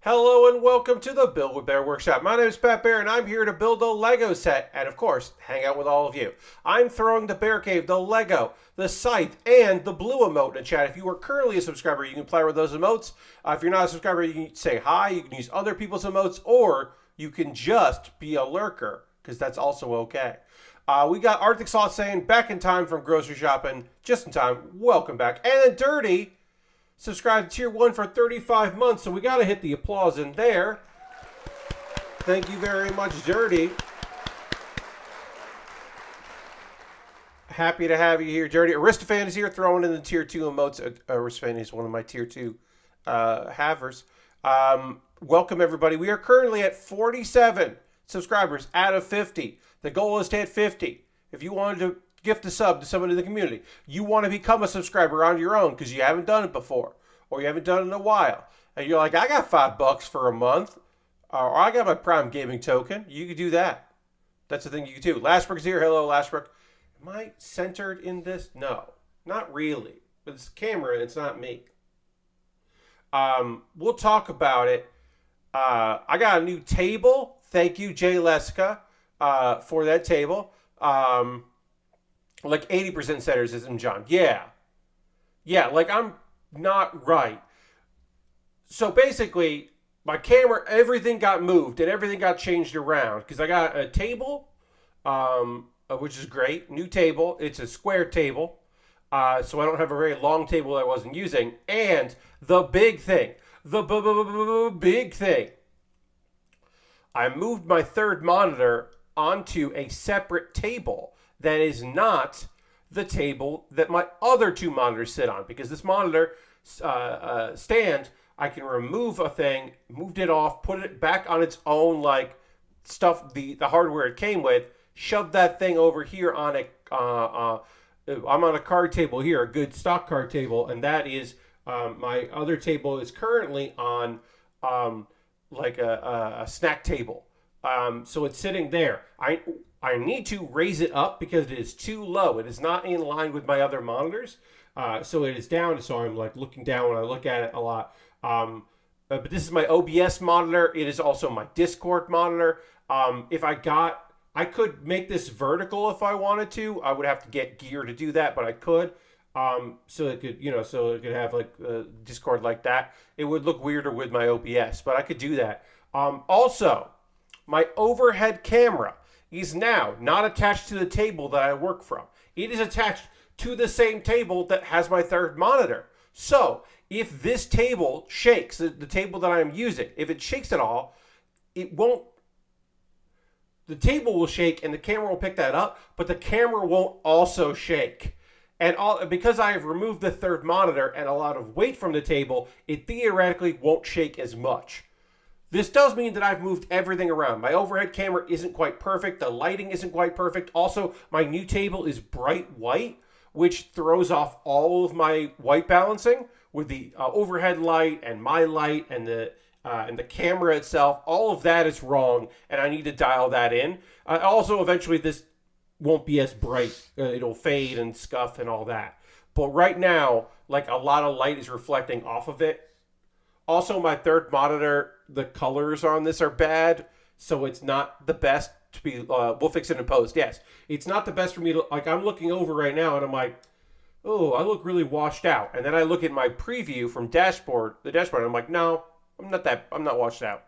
Hello and welcome to the Build with Bear Workshop. My name is Baer and I'm here to build a Lego set and of course hang out with all of you. I'm throwing the Bear Cave, the Lego, the Scythe, and the blue emote in the chat. If you are currently a subscriber, you can play with those emotes. If you're not a subscriber, you can say hi, you can use other people's emotes, or you can just be a lurker, because that's also okay. We got Arctic Sloth saying, back in time from grocery shopping, just in time, welcome back. And then Dirty subscribed to tier 1 for 35 months, so we got to hit the applause in there. Thank you very much, Dirty. Happy to have you here, Dirty. Aristophan is here throwing in the tier 2 emotes. Aristophan is one of my tier 2 havers. Welcome, everybody. We are currently at 47 subscribers out of 50. The goal is to hit 50. If you wanted to gift a sub to someone in the community, you want to become a subscriber on your own because you haven't done it before or you haven't done it in a while, and you're like, I got $5 for a month, or I got my Prime Gaming token, you could do that. That's the thing you can do. Lashbrook's here. Hello, Lashbrook. Am I centered in this? No, not really. But it's the camera and it's not me. We'll talk about it. I got a new table. Thank you, Jay Leska, for that table. Like 80% setters isn't John. Yeah, like I'm not right. So basically, my camera, everything got moved and everything got changed around because I got a table, which is great. New table. It's a square table. So I don't have a very long table I wasn't using. And the big thing, big thing, I moved my third monitor onto a separate table that is not the table that my other two monitors sit on, because this monitor stand, I can remove a thing, moved it off, put it back on its own, like stuff, the hardware it came with, shoved that thing over here on a, I'm on a card table here, a good stock card table, and that is, my other table is currently on like a snack table. So it's sitting there. I need to raise it up because it is too low. It is not in line with my other monitors. So it is down. So I'm like looking down when I look at it a lot. But this is my OBS monitor. It is also my Discord monitor. I could make this vertical if I wanted to. I would have to get gear to do that, but I could. So it could, so it could have like Discord like that. It would look weirder with my OBS, but I could do that. Also, my overhead camera is now not attached to the table that I work from. It is attached to the same table that has my third monitor. So if this table shakes, the table that I'm using, if it shakes at all, it won't, the table will shake and the camera will pick that up, but the camera won't also shake. And because I have removed the third monitor and a lot of weight from the table, it theoretically won't shake as much. This does mean that I've moved everything around. My overhead camera isn't quite perfect. The lighting isn't quite perfect. Also, my new table is bright white, which throws off all of my white balancing with the overhead light and my light and the camera itself. All of that is wrong, and I need to dial that in. Also, eventually, this won't be as bright. It'll fade and scuff and all that. But right now, like a lot of light is reflecting off of it. Also, my third monitor, the colors on this are bad, so it's not the best to be, we'll fix it in post, yes. It's not the best for me to, like, I'm looking over right now, and I'm like, oh, I look really washed out. And then I look at my preview from the dashboard, and I'm like, no, I'm not washed out.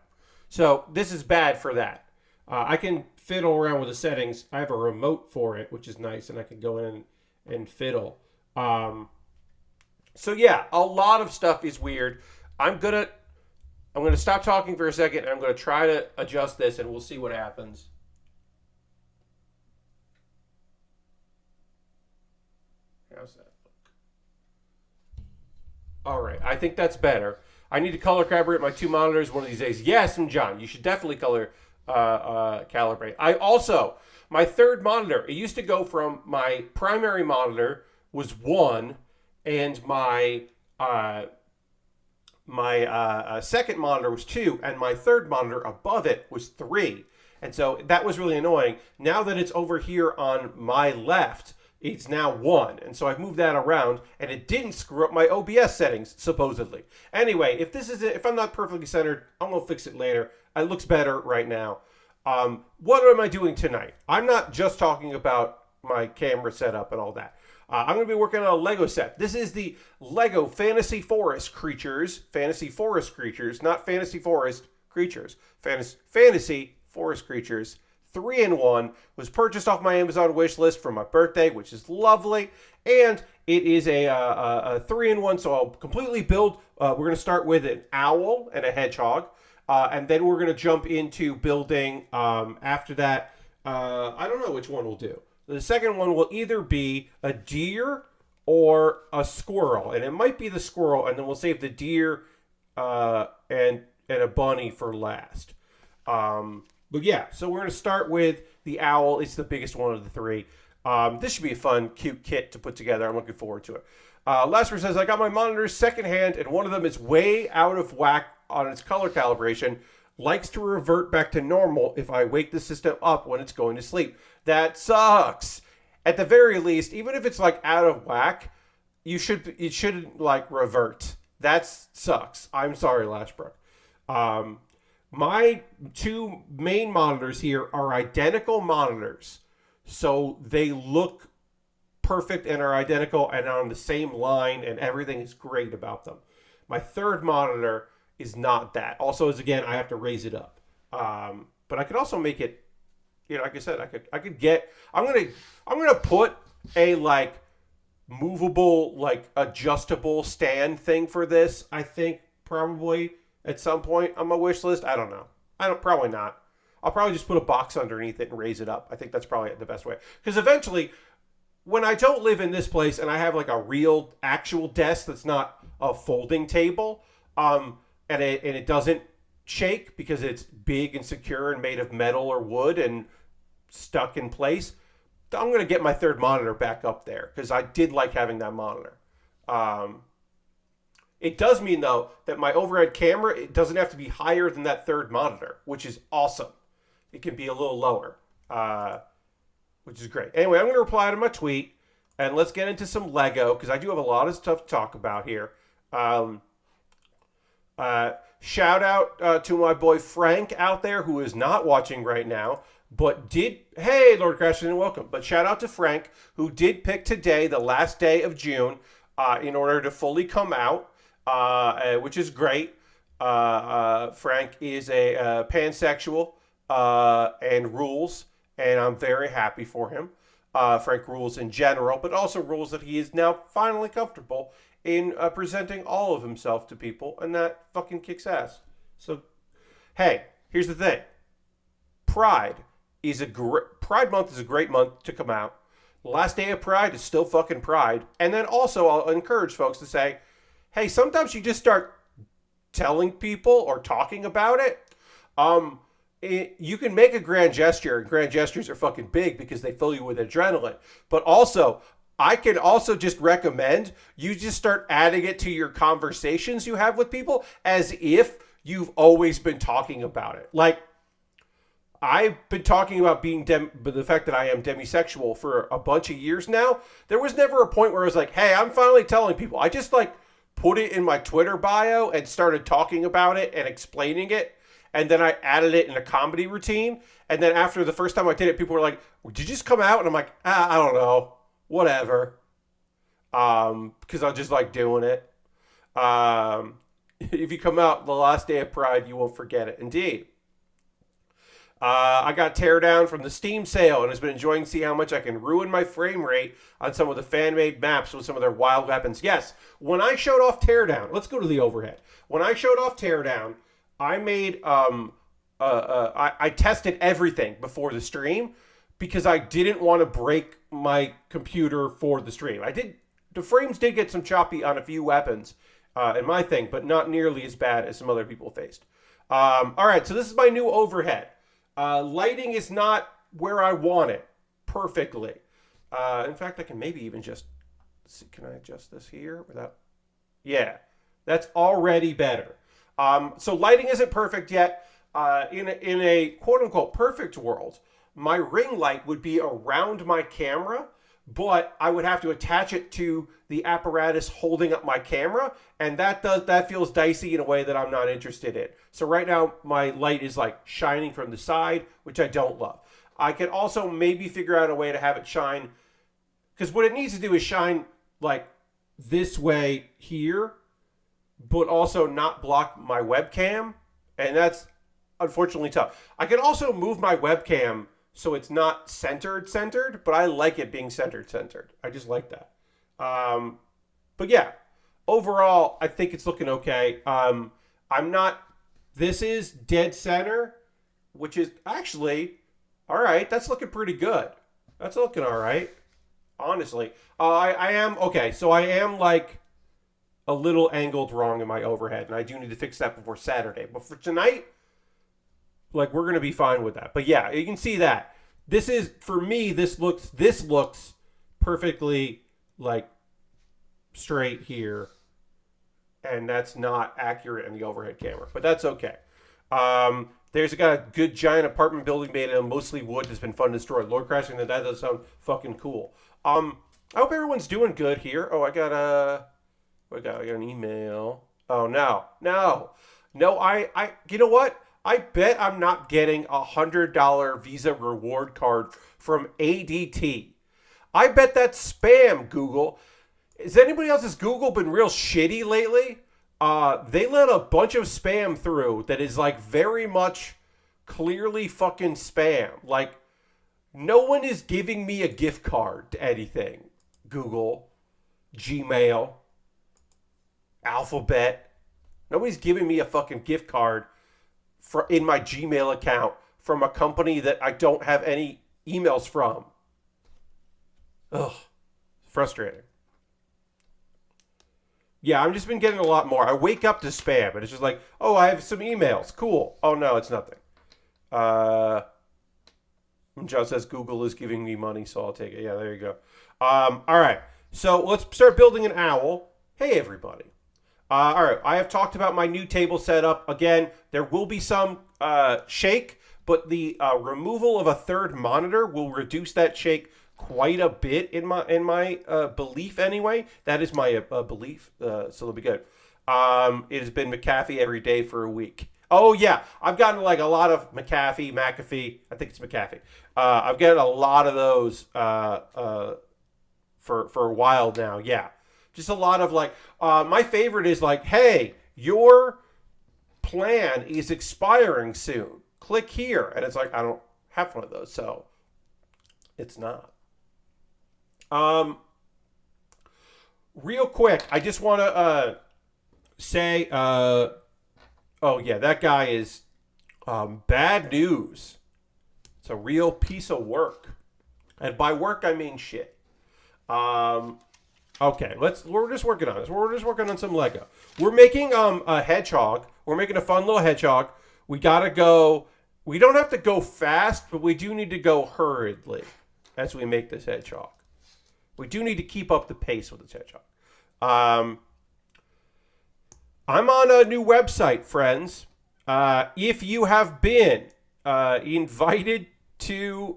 So, this is bad for that. I can fiddle around with the settings. I have a remote for it, which is nice, and I can go in and fiddle. So, yeah, a lot of stuff is weird. I'm gonna stop talking for a second, and I'm gonna try to adjust this, and we'll see what happens. How's that look? All right, I think that's better. I need to color calibrate my two monitors one of these days. Yes, and John, you should definitely color calibrate. My third monitor, it used to go from my primary monitor was 1, and my second monitor was 2, and my third monitor above it was 3. And so that was really annoying. Now that it's over here on my left, It's now 1. And so I've moved that around, and it didn't screw up my OBS settings, supposedly. Anyway, if I'm not perfectly centered, I'm going to fix it later. It looks better right now. What am I doing tonight? I'm not just talking about my camera setup and all that. I'm going to be working on a Lego set. This is the Lego Fantasy Forest Creatures. Fantasy Forest Creatures, not Fantasy Forest Creatures. Fantasy Forest Creatures 3-in-1. Was purchased off my Amazon wish list for my birthday, which is lovely. And it is a 3-in-1, so I'll completely build. We're going to start with an owl and a hedgehog. And then we're going to jump into building after that. I don't know which one we'll do. The second one will either be a deer or a squirrel. And it might be the squirrel, and then we'll save the deer and a bunny for last. But yeah, so we're going to start with the owl. It's the biggest one of the 3. This should be a fun, cute kit to put together. I'm looking forward to it. Lasper says, I got my monitors secondhand, and one of them is way out of whack on its color calibration. Likes to revert back to normal if I wake the system up when it's going to sleep. That sucks. At the very least, even if it's like out of whack, it shouldn't like revert. That sucks. I'm sorry, Lashbrook. My 2 main monitors here are identical monitors. So they look perfect and are identical and on the same line, and everything is great about them. My third monitor is not that. Also, is again, I have to raise it up. But I could also make it, like I said, I could get. I'm gonna put a like movable, like adjustable stand thing for this. I think probably at some point on my wish list. I don't know. Probably not. I'll probably just put a box underneath it and raise it up. I think that's probably the best way. Because eventually, when I don't live in this place and I have like a real actual desk that's not a folding table, and it doesn't shake because it's big and secure and made of metal or wood and stuck in place, I'm going to get my third monitor back up there because I did like having that monitor. It does mean, though, that my overhead camera, it doesn't have to be higher than that third monitor, which is awesome. It can be a little lower, which is great. Anyway, I'm going to reply to my tweet, and let's get into some Lego because I do have a lot of stuff to talk about here. Shout out to my boy Frank out there who is not watching right now, but did. Hey, Lord Crashton, and welcome. But shout out to Frank who did pick today, the last day of June, in order to fully come out, which is great. Frank is a pansexual and rules, and I'm very happy for him. Frank rules in general, but also rules that he is now finally comfortable in presenting all of himself to people, and that fucking kicks ass. So, hey, here's the thing. Pride Month is a great month to come out. The last day of Pride is still fucking Pride. And then also, I'll encourage folks to say, hey, sometimes you just start telling people or talking about it. You can make a grand gesture, and grand gestures are fucking big because they fill you with adrenaline. But also, I can also just recommend you just start adding it to your conversations you have with people as if you've always been talking about it. Like, I've been talking about being the fact that I am demisexual for a bunch of years now. There was never a point where I was like, hey, I'm finally telling people. I just like put it in my Twitter bio and started talking about it and explaining it. And then I added it in a comedy routine. And then after the first time I did it, people were like, did you just come out? And I'm like, I don't know. Whatever. Because I just like doing it. If you come out the last day of Pride, you won't forget it. Indeed. I got Teardown from the Steam sale and has been enjoying to see how much I can ruin my frame rate on some of the fan-made maps with some of their wild weapons. Yes, when I showed off Teardown, let's go to the overhead. When I showed off Teardown, I made I tested everything before the stream because I didn't want to break my computer for the stream. The frames did get some choppy on a few weapons in my thing, but not nearly as bad as some other people faced. All right, so this is my new overhead. Lighting is not where I want it perfectly. In fact, I can maybe even just... Can I adjust this here without... Yeah, that's already better. So lighting isn't perfect yet. In a quote-unquote perfect world, my ring light would be around my camera, but I would have to attach it to the apparatus holding up my camera, and that feels dicey in a way that I'm not interested in. So right now my light is like shining from the side, which I don't love. I could also maybe figure out a way to have it shine, because what it needs to do is shine like this way here, but also not block my webcam, and that's unfortunately tough. I can also move my webcam so it's not centered, but I like it being centered. I just like that. But yeah, overall, I think it's looking okay. I'm not. This is dead center, which is actually all right. That's looking pretty good. That's looking all right, honestly. I am okay. So I am like a little angled wrong in my overhead, and I do need to fix that before Saturday. But for tonight, like, we're gonna be fine with that. But yeah, you can see that this is, for me, this looks perfectly like straight here, and that's not accurate in the overhead camera, but that's okay. There's got a good giant apartment building made of mostly wood that's been fun to destroy. Lord crashing, that does sound fucking cool. I hope everyone's doing good here. Oh, I got an email. Oh no. I you know what? I bet I'm not getting $100 Visa reward card from ADT. I bet that's spam, Google. Is anybody else's Google been real shitty lately? They let a bunch of spam through that is like very much clearly fucking spam. Like, no one is giving me a gift card to anything. Google, Gmail, Alphabet. Nobody's giving me a fucking gift card in my Gmail account from a company that I don't have any emails from. Ugh, frustrating. Yeah, I've just been getting a lot more. I wake up to spam, and it's just like, oh, I have some emails. Cool. Oh, no, it's nothing. John says Google is giving me money, so I'll take it. Yeah, there you go. All right. So let's start building an owl. Hey, everybody. All right. I have talked about my new table setup. Again, there will be some shake, but the removal of a third monitor will reduce that shake quite a bit in my belief anyway. That is my belief, so it'll be good. It has been McAfee every day for a week. Oh yeah, I've gotten like a lot of McAfee. I think it's McAfee. I've gotten a lot of those for a while now. Yeah, just a lot of like. My favorite is like, hey, your plan is expiring soon. Click here, and it's like, I don't have one of those, so it's not. Real quick, I just want to say, oh yeah, that guy is bad news. It's a real piece of work, and by work I mean shit. Okay, we're just working on this. We're just working on some Lego. We're making a hedgehog. We're making a fun little hedgehog. We gotta go. We don't have to go fast, but we do need to go hurriedly as we make this hedgehog. We do need to keep up the pace with this hedgehog. I'm on a new website, friends. If you have been invited to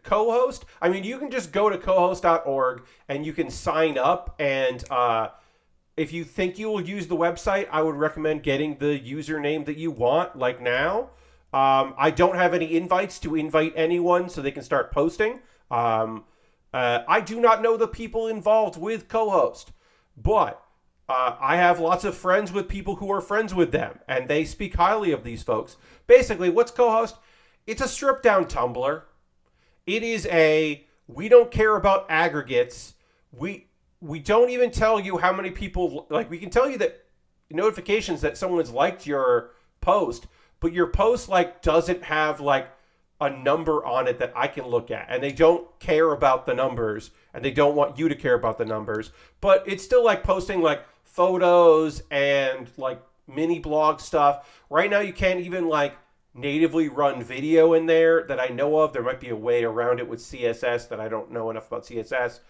co-host, I mean, you can just go to cohost.org and you can sign up. And if you think you will use the website, I would recommend getting the username that you want, like now. I don't have any invites to invite anyone so they can start posting. I do not know the people involved with co-host, but I have lots of friends with people who are friends with them, and they speak highly of these folks. Basically, what's co-host? It's a stripped-down Tumblr. It is we don't care about aggregates. We don't even tell you how many people, like, we can tell you that notifications that someone's liked your post, but your post, like, doesn't have, like, a number on it that I can look at, and they don't care about the numbers, and they don't want you to care about the numbers, but it's still like posting like photos and like mini blog stuff. Right now you can't even like natively run video in there that I know of. There might be a way around it with CSS that I don't know enough about CSS.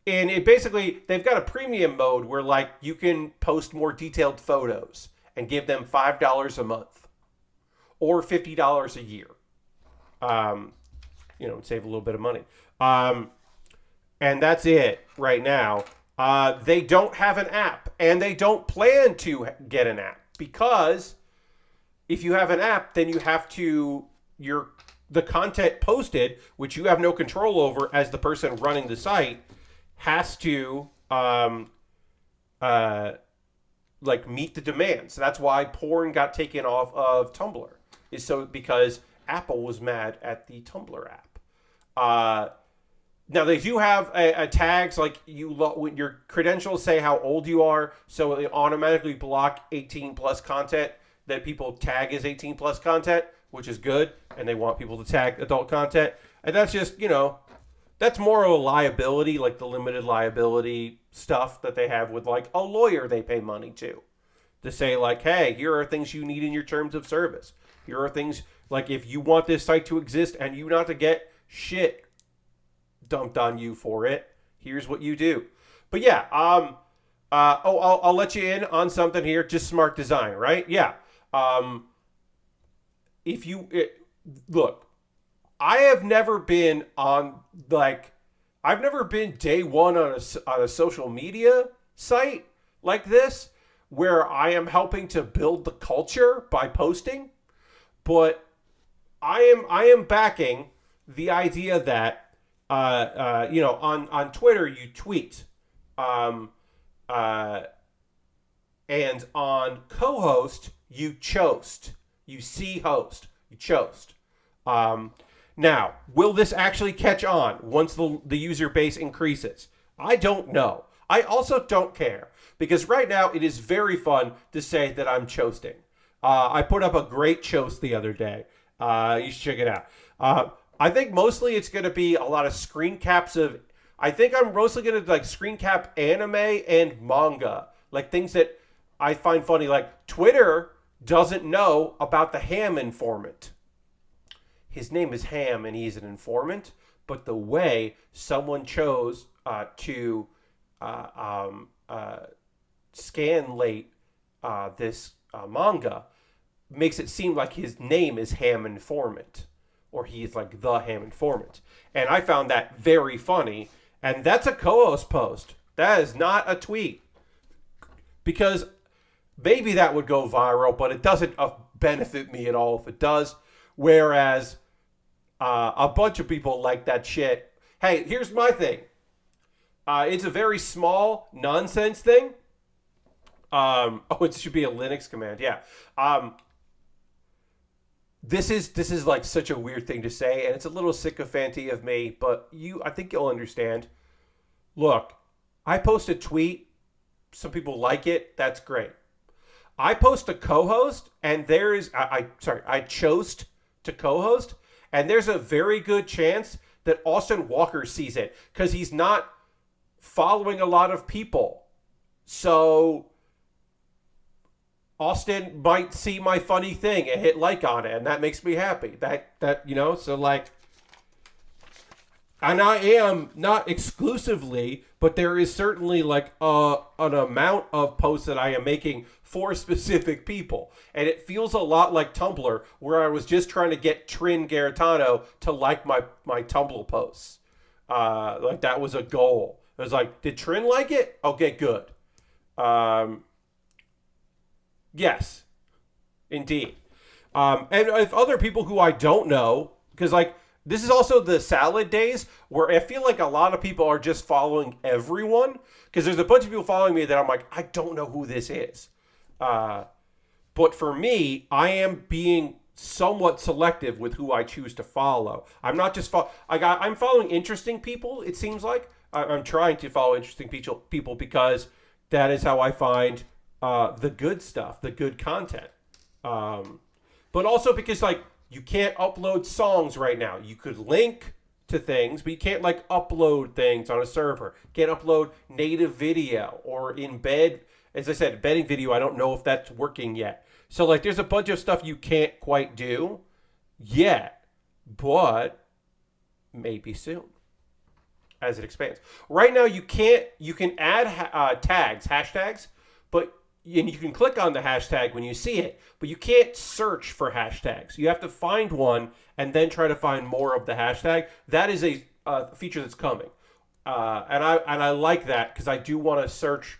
And it basically, they've got a premium mode where like you can post more detailed photos and give them $5 a month or $50 a year. Save a little bit of money. and that's it right now. They don't have an app, and they don't plan to get an app, because if you have an app, then you have to the content posted, which you have no control over as the person running the site, has to like meet the demands. So that's why porn got taken off of Tumblr, is so because Apple was mad at the Tumblr app. Now they do have a tags, like when your credentials say how old you are, so they automatically block 18 plus content that people tag as 18 plus content, which is good, and they want people to tag adult content. And that's just, that's more of a liability, like the limited liability stuff that they have with like a lawyer they pay money to say like, hey, here are things you need in your terms of service. Here are things like, if you want this site to exist and you not to get shit dumped on you for it, here's what you do. But yeah, I'll let you in on something here. Just smart design, right? Yeah. Look, I have never been on I've never been day one on a social media site like this, where I am helping to build the culture by posting, but I am backing the idea that on Twitter you tweet, and on co-host you chost, you see host, you chost. Now, will this actually catch on once the user base increases? I don't know. I also don't care, because right now it is very fun to say that I'm chosting. I put up a great chost the other day. You should check it out. I think mostly it's going to be a lot of screen caps of... I think I'm mostly going to screen cap anime and manga. Like things that I find funny. Like Twitter doesn't know about the Ham informant. His name is Ham and he's an informant. But the way someone chose to scanlate this manga makes it seem like his name is Ham Informant, or he's like the Ham Informant. And I found that very funny. And that's a co-host post. That is not a tweet. Because maybe that would go viral, but it doesn't benefit me at all if it does. Whereas a bunch of people like that shit. Hey, here's my thing. It's a very small nonsense thing. It should be a Linux command. Yeah. This is like such a weird thing to say, and it's a little sycophanty of me, but I think you'll understand. Look, I post a tweet, some people like it, that's great. I post a co-host, and I chose to co-host, and there's a very good chance that Austin Walker sees it, because he's not following a lot of people. So Austin might see my funny thing and hit like on it, and that makes me happy. So like, and I am not exclusively, but there is certainly like an amount of posts that I am making for specific people. And it feels a lot like Tumblr, where I was just trying to get Trin Garitano to like my Tumblr posts. Like that was a goal. It was like, did Trin like it? Okay, good. Yes, indeed. And if other people who I don't know, because like this is also the salad days where I feel like a lot of people are just following everyone, because there's a bunch of people following me that I'm like, I don't know who this is. But for me, I am being somewhat selective with who I choose to follow. I'm not just I'm following interesting people. It seems like I'm trying to follow interesting people because that is how I find the good stuff, the good content. But also because like you can't upload songs right now. You could link to things, but you can't like upload things on a server. You can't upload native video or embed. As I said, embedding video, I don't know if that's working yet. So like there's a bunch of stuff you can't quite do yet, but maybe soon as it expands. Right now you can add tags, hashtags, and you can click on the hashtag when you see it, but you can't search for hashtags. You have to find one and then try to find more of the hashtag. That is a feature that's coming. And I like that because I do want to search.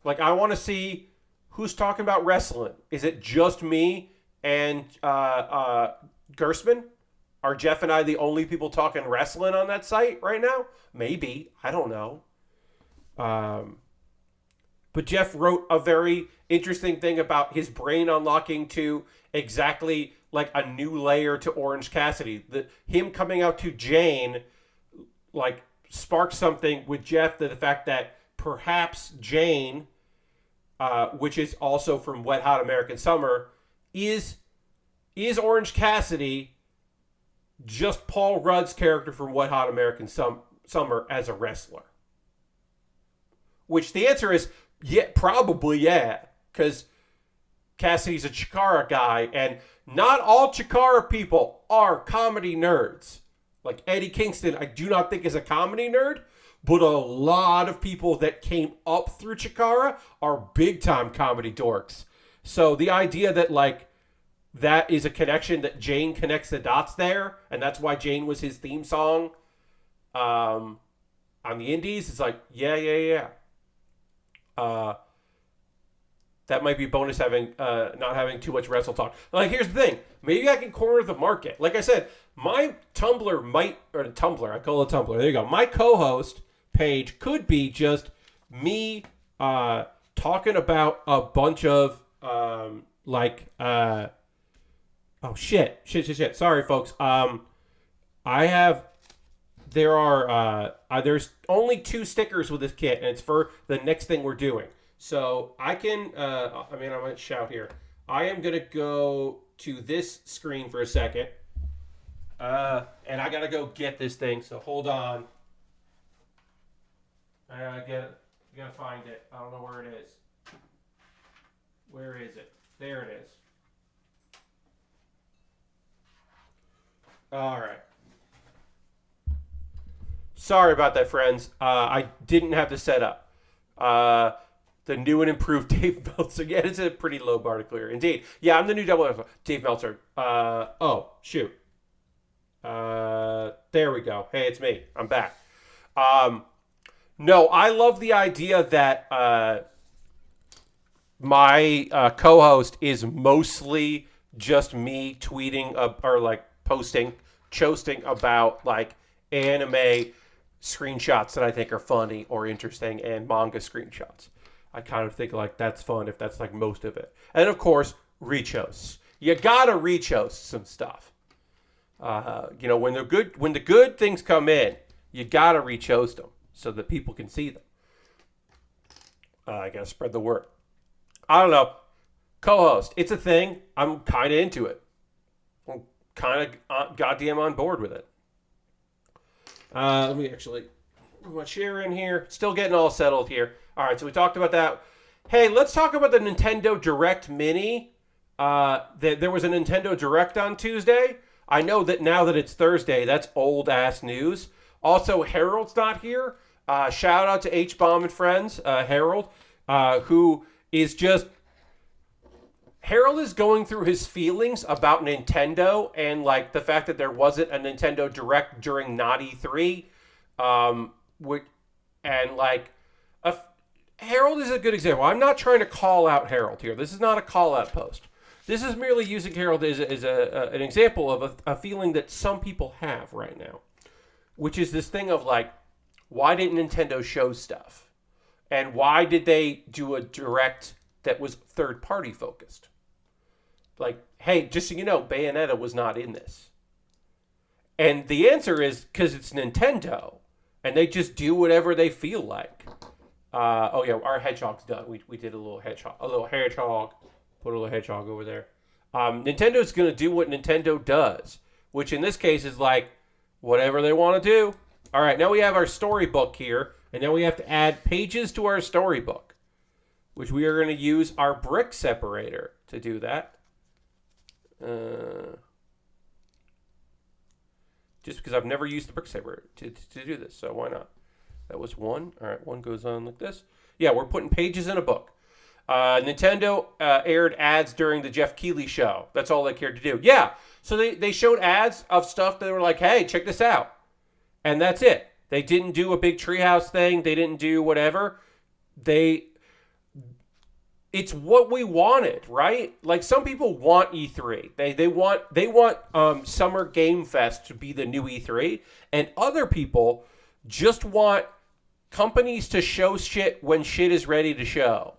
Like, I want to see who's talking about wrestling. Is it just me and Gersman? Are Jeff and I the only people talking wrestling on that site right now? Maybe. I don't know. But Jeff wrote a very interesting thing about his brain unlocking to exactly like a new layer to Orange Cassidy. Him coming out to Jane like sparked something with Jeff, the fact that perhaps Jane, which is also from Wet Hot American Summer, is Orange Cassidy just Paul Rudd's character from Wet Hot American Summer as a wrestler? Which the answer is yeah, probably yeah, because Cassidy's a Chikara guy, and not all Chikara people are comedy nerds. Like Eddie Kingston, I do not think is a comedy nerd, but a lot of people that came up through Chikara are big time comedy dorks. So the idea that like that is a connection, that Jane connects the dots there, and that's why Jane was his theme song on the Indies, it's like yeah. That might be bonus having not having too much wrestle talk. Like, here's the thing. Maybe I can corner the market. Like I said, my Tumblr I call it Tumblr. There you go. My co-host page could be just me talking about a bunch of oh shit. Sorry, folks. There's only 2 stickers with this kit, and it's for the next thing we're doing. So I can, I'm going to shout here. I am going to go to this screen for a second. And I got to go get this thing, so hold on. I got to find it. I don't know where it is. Where is it? There it is. All right. Sorry about that, friends. I didn't have this set up. The new and improved Dave Meltzer. Yeah, it's a pretty low bar to clear. Indeed. Yeah, I'm the new Dave Meltzer. Oh, shoot. There we go. Hey, it's me. I'm back. No, I love the idea that my co-host is mostly just me tweeting or like posting, chosting about like anime screenshots that I think are funny or interesting and manga screenshots. I kind of think like that's fun if that's like most of it. And of course, rechosts. You gotta rechost some stuff. When the good things come in, you gotta rechost them so that people can see them. I gotta spread the word. I don't know. Co-host, it's a thing. I'm kind of into it. I'm kind of goddamn on board with it. Let me actually put my chair in here. Still getting all settled here. All right, so we talked about that. Hey, let's talk about the Nintendo Direct Mini. There was a Nintendo Direct on Tuesday. I know that now that it's Thursday, that's old-ass news. Also, Harold's not here. Shout out to H-Bomb and Friends, Harold, who is just... Harold is going through his feelings about Nintendo and like the fact that there wasn't a Nintendo Direct during Naughty 3. Harold is a good example. I'm not trying to call out Harold here. This is not a call out post. This is merely using Harold as an example of a feeling that some people have right now, which is this thing of like, why didn't Nintendo show stuff? And why did they do a Direct that was third-party focused? Like, hey, just so you know, Bayonetta was not in this. And the answer is because it's Nintendo, and they just do whatever they feel like. Our hedgehog's done. We did a little hedgehog. Put a little hedgehog over there. Nintendo's going to do what Nintendo does, which in this case is like whatever they want to do. All right, now we have our storybook here, and now we have to add pages to our storybook, which we are going to use our brick separator to do that. Just because I've never used the brick separator to do this, so why not? That was one. All right, one goes on like this. Yeah, we're putting pages in a book. Nintendo aired ads during the Jeff Keighley show. That's all they cared to do. Yeah, so they showed ads of stuff that were like, hey, check this out. And that's it. They didn't do a big treehouse thing. They didn't do whatever. They it's what we wanted, right? Like some people want E3. They want Summer Game Fest to be the new E3, and other people just want companies to show shit when shit is ready to show.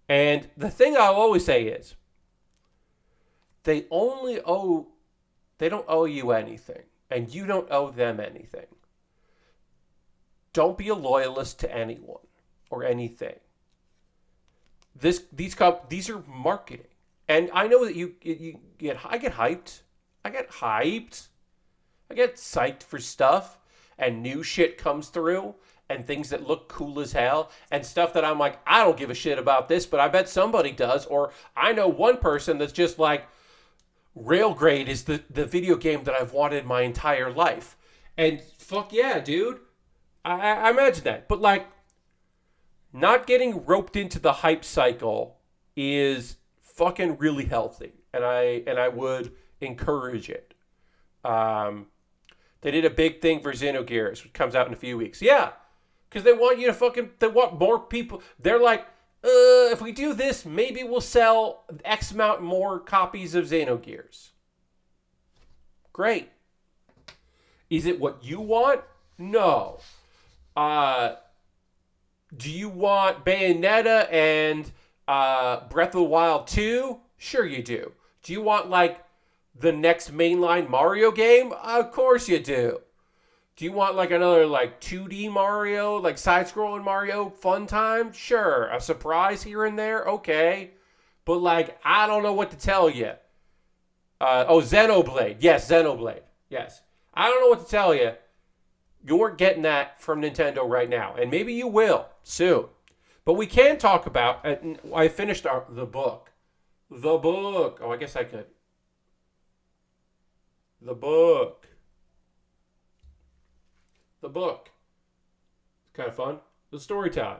And the thing I'll always say is they don't owe you anything, and you don't owe them anything. Don't be a loyalist to anyone or anything. These are marketing, and I know that you get. I get hyped. I get psyched for stuff, and new shit comes through, and things that look cool as hell, and stuff that I'm like, I don't give a shit about this, but I bet somebody does. Or I know one person that's just like, Railgrade is the video game that I've wanted my entire life, and fuck yeah, dude. I imagine that, but like. Not getting roped into the hype cycle is fucking really healthy, and I would encourage it. They did a big thing for Xenogears, which comes out in a few weeks. Yeah, because they want you to they want more people. They're like, if we do this, maybe we'll sell X amount more copies of Xenogears. Great. Is it what you want? No. Do you want Bayonetta and Breath of the Wild 2? Sure you do. Do you want, like, the next mainline Mario game? Of course you do. Do you want, like, another, like, 2D Mario, like, side-scrolling Mario fun time? Sure. A surprise here and there? Okay. But, like, I don't know what to tell you. Xenoblade. Yes, Xenoblade. Yes. I don't know what to tell you. You weren't getting that from Nintendo right now. And maybe you will soon. But we can talk about... I finished the book. The book. Oh, I guess I could. The book. The book. It's kind of fun. The story time.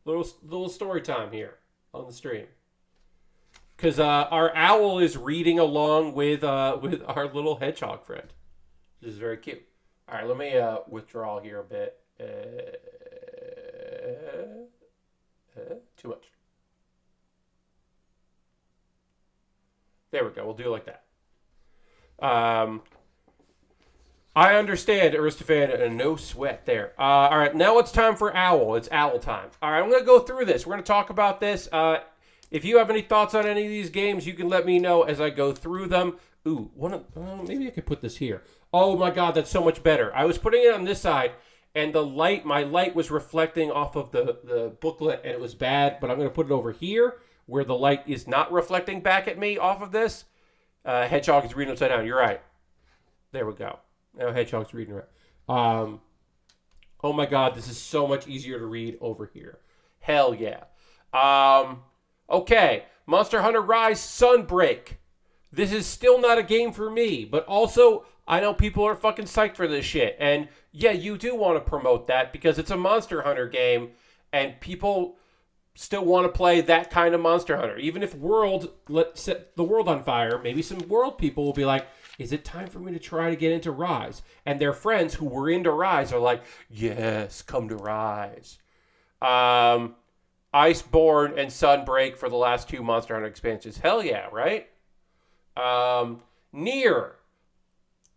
Little story time here on the stream. Because our owl is reading along with our little hedgehog friend. This is very cute. All right, let me withdraw here a bit. Too much. There we go. We'll do it like that. I understand, Aristophan, and no sweat there. All right, now it's time for Owl. It's Owl time. All right, I'm going to go through this. We're going to talk about this. If you have any thoughts on any of these games, you can let me know as I go through them. Ooh, maybe I could put this here. Oh my God, that's so much better. I was putting it on this side, and my light was reflecting off of the booklet, and it was bad, but I'm going to put it over here, where the light is not reflecting back at me off of this. Hedgehog is reading upside down. You're right. There we go. Now Hedgehog's reading right. Oh my God, this is so much easier to read over here. Hell yeah. Okay, Monster Hunter Rise Sunbreak. This is still not a game for me, but also I know people are fucking psyched for this shit. And yeah, you do want to promote that because it's a Monster Hunter game and people still want to play that kind of Monster Hunter. Even if let's set the world on fire, maybe some world people will be like, is it time for me to try to get into Rise? And their friends who were into Rise are like, yes, come to Rise. Iceborne and Sunbreak for the last two Monster Hunter expansions. Hell yeah, right? Nier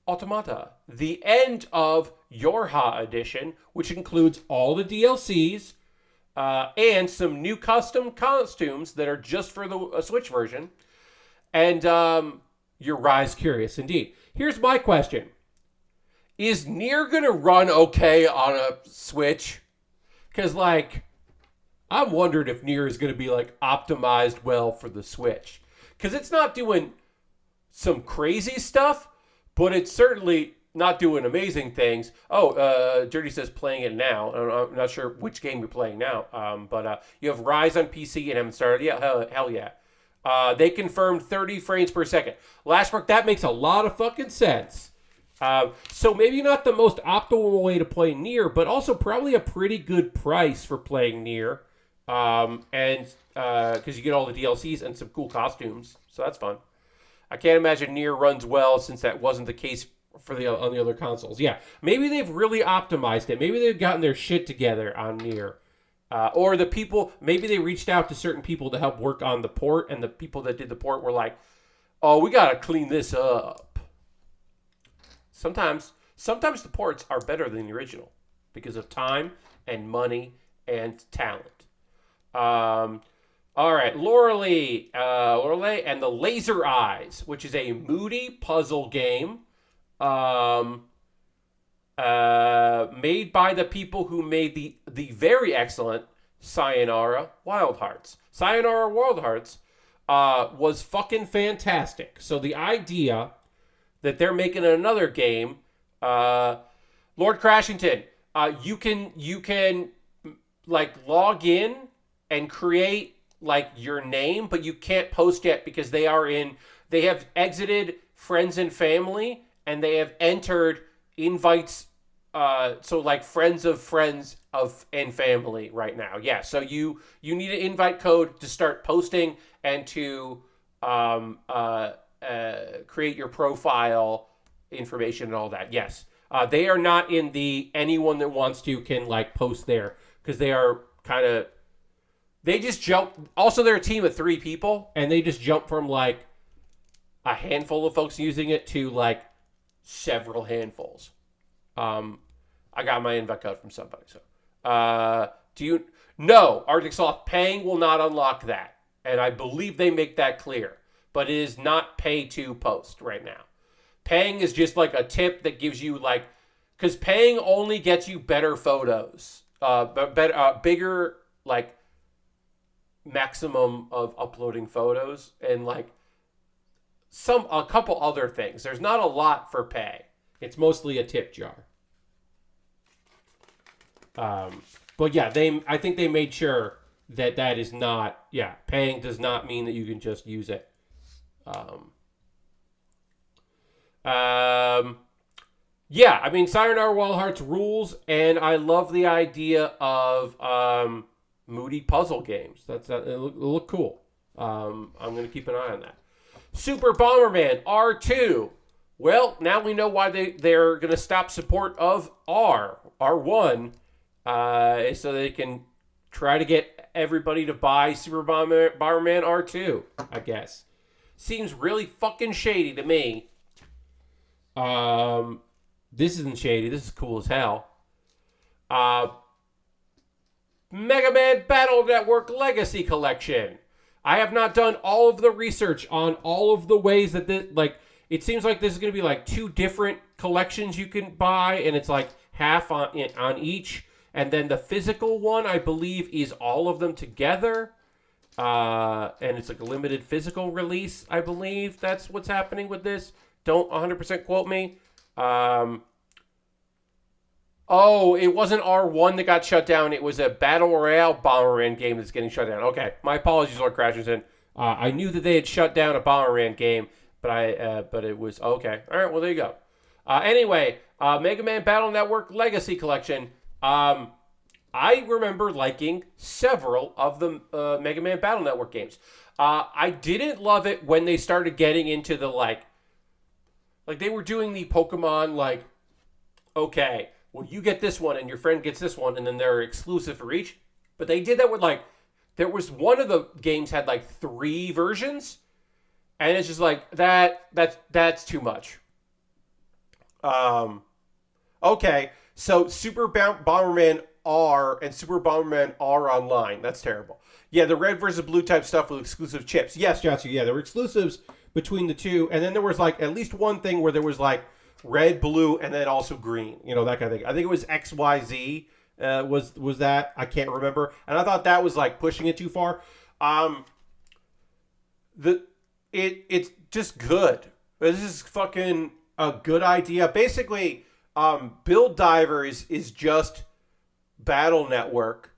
Automata, the end of Yorha edition, which includes all the DLCs and some new custom costumes that are just for the Switch version. And you're Rise curious indeed. Here's my question. Is Nier going to run okay on a Switch? Because, like, I'm wondering if Nier is going to be, like, optimized well for the Switch. Because it's not doing some crazy stuff, but it's certainly not doing amazing things. Oh, Dirty says playing it now. I'm not sure which game you're playing now. But you have Rise on PC and haven't started yet. Hell yeah. They confirmed 30 frames per second. Lashmark, that makes a lot of fucking sense. So maybe not the most optimal way to play Nier, but also probably a pretty good price for playing Nier. And because you get all the DLCs and some cool costumes. So that's fun. I can't imagine Nier runs well since that wasn't the case for the on the other consoles. Yeah, maybe they've really optimized it. Maybe they've gotten their shit together on Nier. Or the people, maybe they reached out to certain people to help work on the port, and the people that did the port were like, "Oh, we gotta clean this up." Sometimes the ports are better than the original because of time and money and talent. All right, Lorelei and the Laser Eyes, which is a moody puzzle game. Made by the people who made the very excellent Sayonara Wild Hearts. Sayonara Wild Hearts was fucking fantastic. So the idea that they're making another game, Lord Crashington, you can like log in and create like your name, but you can't post yet because they have exited friends and family, and they have entered invites, so like friends of and family right now. Yeah, so you need an invite code to start posting and to create your profile information and all that. Yes, they are not in the anyone that wants to can like post there, because they are kind of, they just jump. Also, they're a team of 3 people, and they just jump from like a handful of folks using it to like several handfuls. I got my invite code from somebody. So, no, Arctic Sloth, paying will not unlock that. And I believe they make that clear. But it is not pay to post right now. Paying is just like a tip that gives you like, because paying only gets you better photos. Bigger, like, maximum of uploading photos and like a couple other things. There's not a lot for pay. It's mostly a tip jar. But yeah, I think they made sure that is not, paying does not mean that you can just use it. I mean, Sayonara Wild Hearts rules, and I love the idea of moody puzzle games. It'll look cool. I'm gonna keep an eye on that. Super Bomberman R2. Well, now we know why they're gonna stop support of R1, so they can try to get everybody to buy Super Bomberman R2. I guess seems really fucking shady to me. This isn't shady. This is cool as hell. Mega Man Battle Network Legacy Collection. I have not done all of the research on all of the ways that this, like, it seems like this is going to be like 2 different collections you can buy, and it's like half on each. And then the physical one, I believe, is all of them together. And it's like a limited physical release, I believe. That's what's happening with this. Don't 100% quote me. It wasn't R1 that got shut down. It was a Battle Royale Bomberman game that's getting shut down. Okay, my apologies, Lord Crasherson. I knew that they had shut down a Bomberman game, but it was okay. All right, well, there you go. Anyway, Mega Man Battle Network Legacy Collection. I remember liking several of the Mega Man Battle Network games. I didn't love it when they started getting into the like they were doing the Pokemon like, okay, well, you get this one and your friend gets this one, and then they're exclusive for each. But they did that with like, there was one of the games had like 3 versions, and it's just like that's too much. Okay, so Super Bomberman R and Super Bomberman R Online. That's terrible. Yeah, the red versus blue type stuff with exclusive chips. Yes, Jatsu, yeah, there were exclusives between the 2, and then there was like at least one thing where there was like red, blue, and then also green. You know, that kind of thing. I think it was XYZ was that. I can't remember. And I thought that was like pushing it too far. It's just good. This is fucking a good idea. Basically, Build Divers is just Battle Network.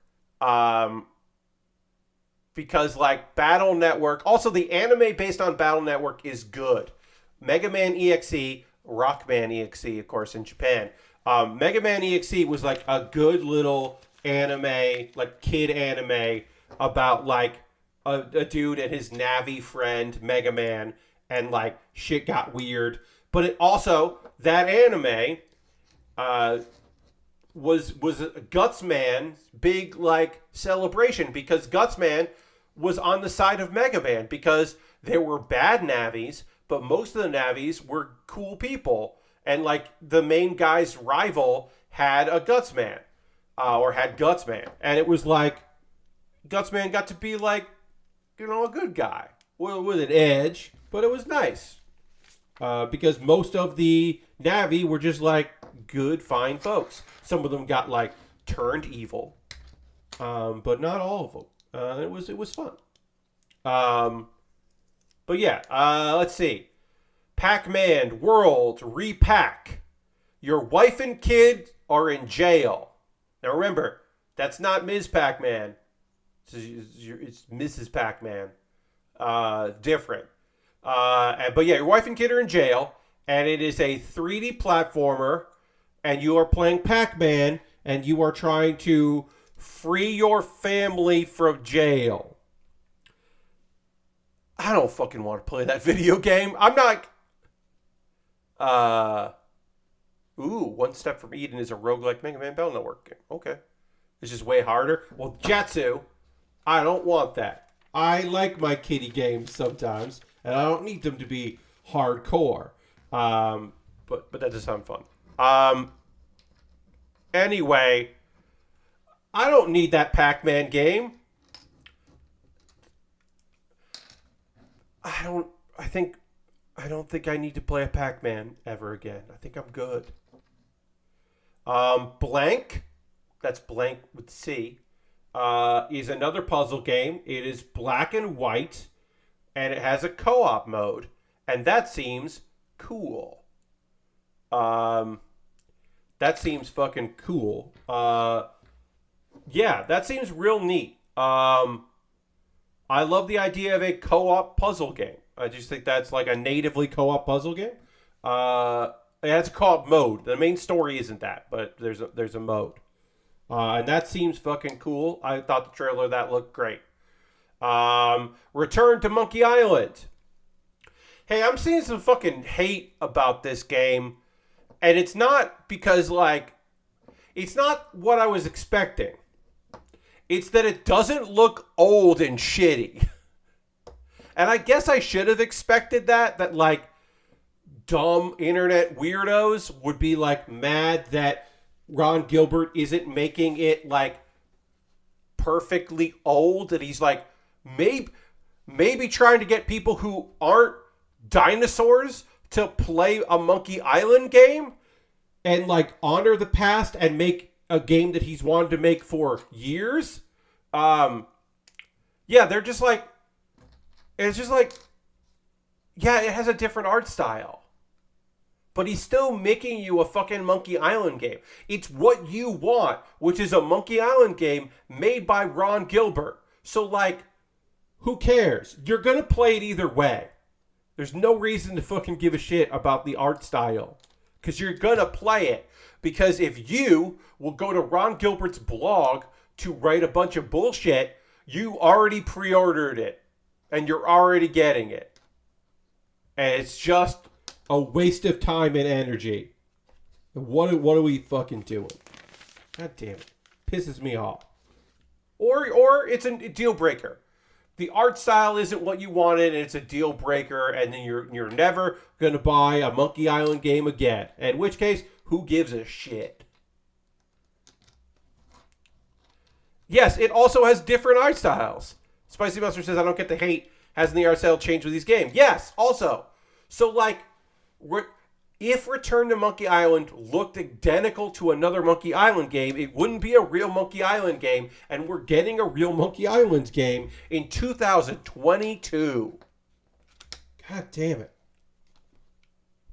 Because like Battle Network, also the anime based on Battle Network is good. Mega Man EXE, Rockman EXE, of course, in Japan. Mega Man EXE was like a good little anime, like kid anime about like a dude and his Navi friend Mega Man, and like shit got weird. But it also, that anime was Gutsman's big like celebration, because Gutsman was on the side of Mega Man, because there were bad Navis, but most of the Navis were cool people, and like the main guy's rival had a Gutsman, or had Gutsman, and it was like Gutsman got to be like, you know, a good guy with an edge, but it was nice because most of the Navi were just like good, fine folks. Some of them got like turned evil, but not all of them. It was fun. But yeah, let's see. Pac-Man World Repack. Your wife and kid are in jail. Now remember, that's not Ms. Pac-Man. It's Mrs. Pac-Man. Different. But yeah, your wife and kid are in jail, and it is a 3D platformer, and you are playing Pac-Man, and you are trying to free your family from jail. I don't fucking want to play that video game. I'm not... One Step from Eden is a roguelike Mega Man Battle Network game. Okay. It's just way harder. Well, Jatsu, I don't want that. I like my kiddie games sometimes, and I don't need them to be hardcore. But that does sound fun. Anyway, I don't need that Pac-Man game. I don't think I need to play a Pac-Man ever again. I think I'm good. Blank, that's blank with C, is another puzzle game. It is black and white, and it has a co-op mode, and that seems cool. That seems fucking cool. Yeah, that seems real neat. I love the idea of a co-op puzzle game. I just think that's like a natively co-op puzzle game. It has a co-op mode. The main story isn't that, but there's a mode. And that seems fucking cool. I thought the trailer of that looked great. Return to Monkey Island. Hey, I'm seeing some fucking hate about this game. And it's not because, like, it's not what I was expecting. It's that it doesn't look old and shitty. And I guess I should have expected that like, dumb internet weirdos would be, like, mad that Ron Gilbert isn't making it, like, perfectly old. That he's, like, maybe trying to get people who aren't dinosaurs to play a Monkey Island game and, like, honor the past and make a game that he's wanted to make for years. Yeah, they're just like, it's just like, yeah, it has a different art style, but he's still making you a fucking Monkey Island game. It's what you want, which is a Monkey Island game made by Ron Gilbert. So, like, who cares? You're gonna play it either way. There's no reason to fucking give a shit about the art style, because you're gonna play it. Because if you will go to Ron Gilbert's blog to write a bunch of bullshit, you already pre-ordered it. And you're already getting it. And it's just a waste of time and energy. What are we fucking doing? God damn it. Pisses me off. Or it's a deal breaker. The art style isn't what you wanted, and it's a deal breaker, and then you're never going to buy a Monkey Island game again. In which case, who gives a shit? Yes, it also has different art styles. Spicy Buster says, I don't get the hate. Hasn't the art style changed with these games? Yes, also. So, like, if Return to Monkey Island looked identical to another Monkey Island game, it wouldn't be a real Monkey Island game, and we're getting a real Monkey Island game in 2022. God damn it.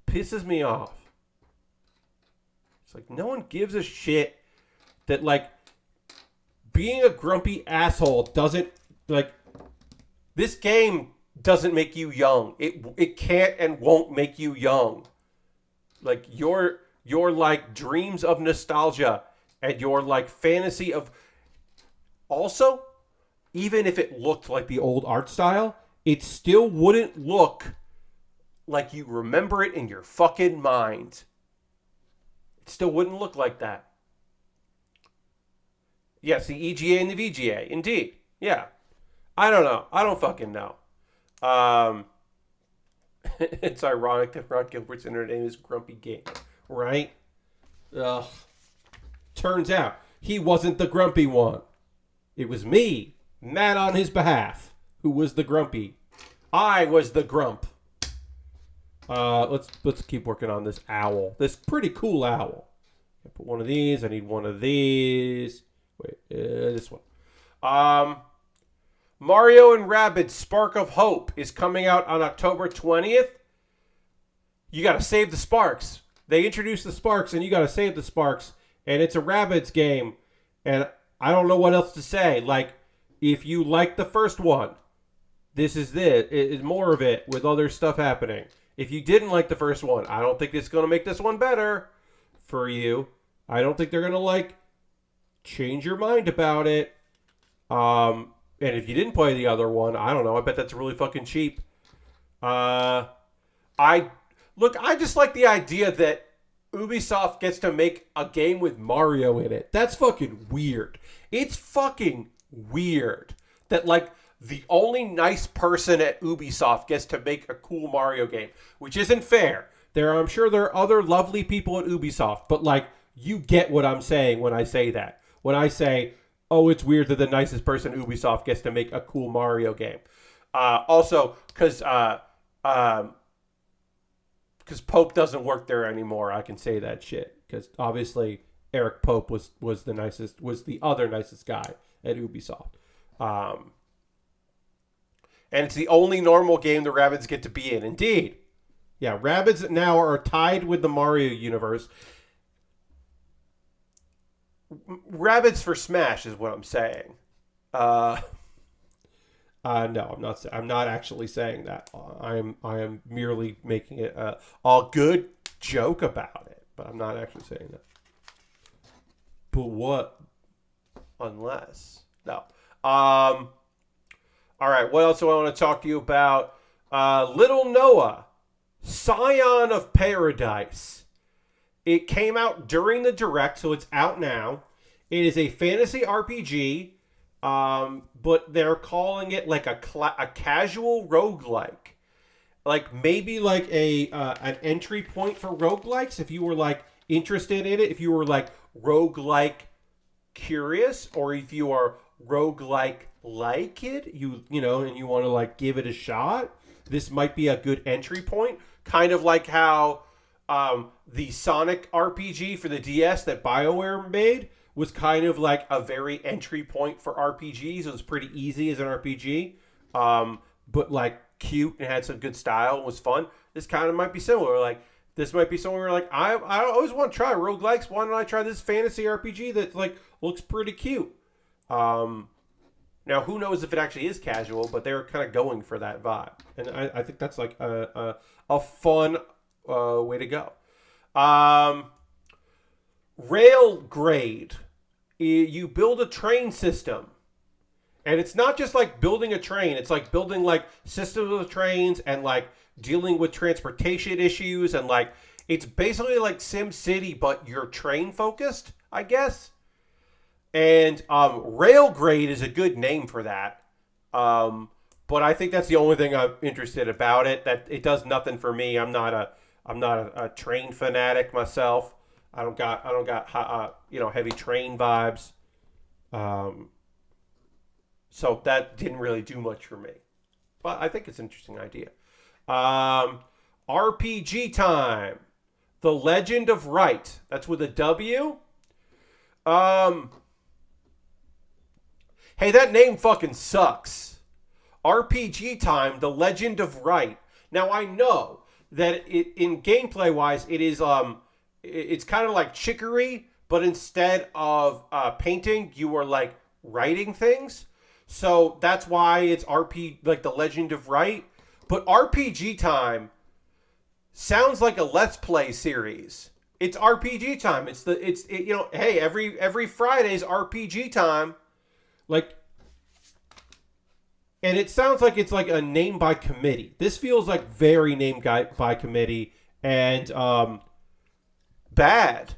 Pisses me off. It's like, no one gives a shit that, like, being a grumpy asshole doesn't, like, this game doesn't make you young. It can't and won't make you young. Like, your like dreams of nostalgia and your like fantasy of, also, even if it looked like the old art style, it still wouldn't look like you remember it in your fucking mind. It still wouldn't look like that. Yes, the EGA and the VGA, indeed. Yeah. I don't know. I don't fucking know. Um, it's ironic that Ron Gilbert's internet name is Grumpy Game, right? Ugh. Turns out he wasn't the grumpy one. It was me, mad on his behalf, who was the grumpy. I was the grump. Let's keep working on this owl. This pretty cool owl. I put one of these. I need one of these. Wait, this one. Mario and Rabbids Spark of Hope is coming out on October 20th. You gotta save the sparks. They introduced the sparks, and you gotta save the sparks. And it's a Rabbids game, and I don't know what else to say. Like, if you like the first one, this is it. It's more of it with other stuff happening. If you didn't like the first one, I don't think it's gonna make this one better for you. I don't think they're gonna change your mind about it. And if you didn't play the other one, I don't know. I bet that's really fucking cheap. I just like the idea that Ubisoft gets to make a game with Mario in it. That's fucking weird. It's fucking weird that the only nice person at Ubisoft gets to make a cool Mario game, which isn't fair. I'm sure there are other lovely people at Ubisoft, but you get what I'm saying when I say that. When I say, oh, it's weird that the nicest person at Ubisoft gets to make a cool Mario game. Also, because Pope doesn't work there anymore, I can say that shit. Because obviously Eric Pope was the other nicest guy at Ubisoft. And it's the only normal game the Rabbids get to be in. Indeed. Yeah, Rabbids now are tied with the Mario universe. Rabbids for Smash is what I'm saying. No, I'm not. I'm not actually saying that. I am merely making it a good joke about it, but I'm not actually saying that. But what? Unless no. All right. What else do I want to talk to you about? Little Noah, Scion of Paradise. It came out during the Direct, so it's out now. It is a fantasy RPG. But they're calling it a casual roguelike. Maybe an entry point for roguelikes if you were interested in it, if you were roguelike curious, or if you are roguelike it, and you want to give it a shot. This might be a good entry point, kind of like how the Sonic RPG for the DS that BioWare made was kind of a very entry point for RPGs. It was pretty easy as an RPG, but cute and had some good style and was fun. This kind of might be similar. This might be somewhere I always want to try roguelikes. Why don't I try this fantasy RPG that looks pretty cute? Now who knows if it actually is casual, but they're kind of going for that vibe, and I think that's a fun way to go. Railgrade. You build a train system, and it's not just building a train. It's building systems of trains and dealing with transportation issues, and it's basically Sim City, but you're train focused, I guess. And Railgrade is a good name for that. But I think that's the only thing I'm interested about it. That it does nothing for me. I'm not a train fanatic myself. I don't got heavy train vibes. So that didn't really do much for me. But I think it's an interesting idea. RPG time. The Legend of Wright. That's with a W. Hey, that name fucking sucks. RPG time. The Legend of Wright. Now I know that in gameplay wise, it is it's kind of like Chicory, but instead of painting, you are writing things. So that's why it's The Legend of Wright. But RPG time sounds like a Let's Play series. It's RPG time. Hey, every Friday's RPG time. and it sounds like it's like a name by committee. This feels like very name by committee and bad.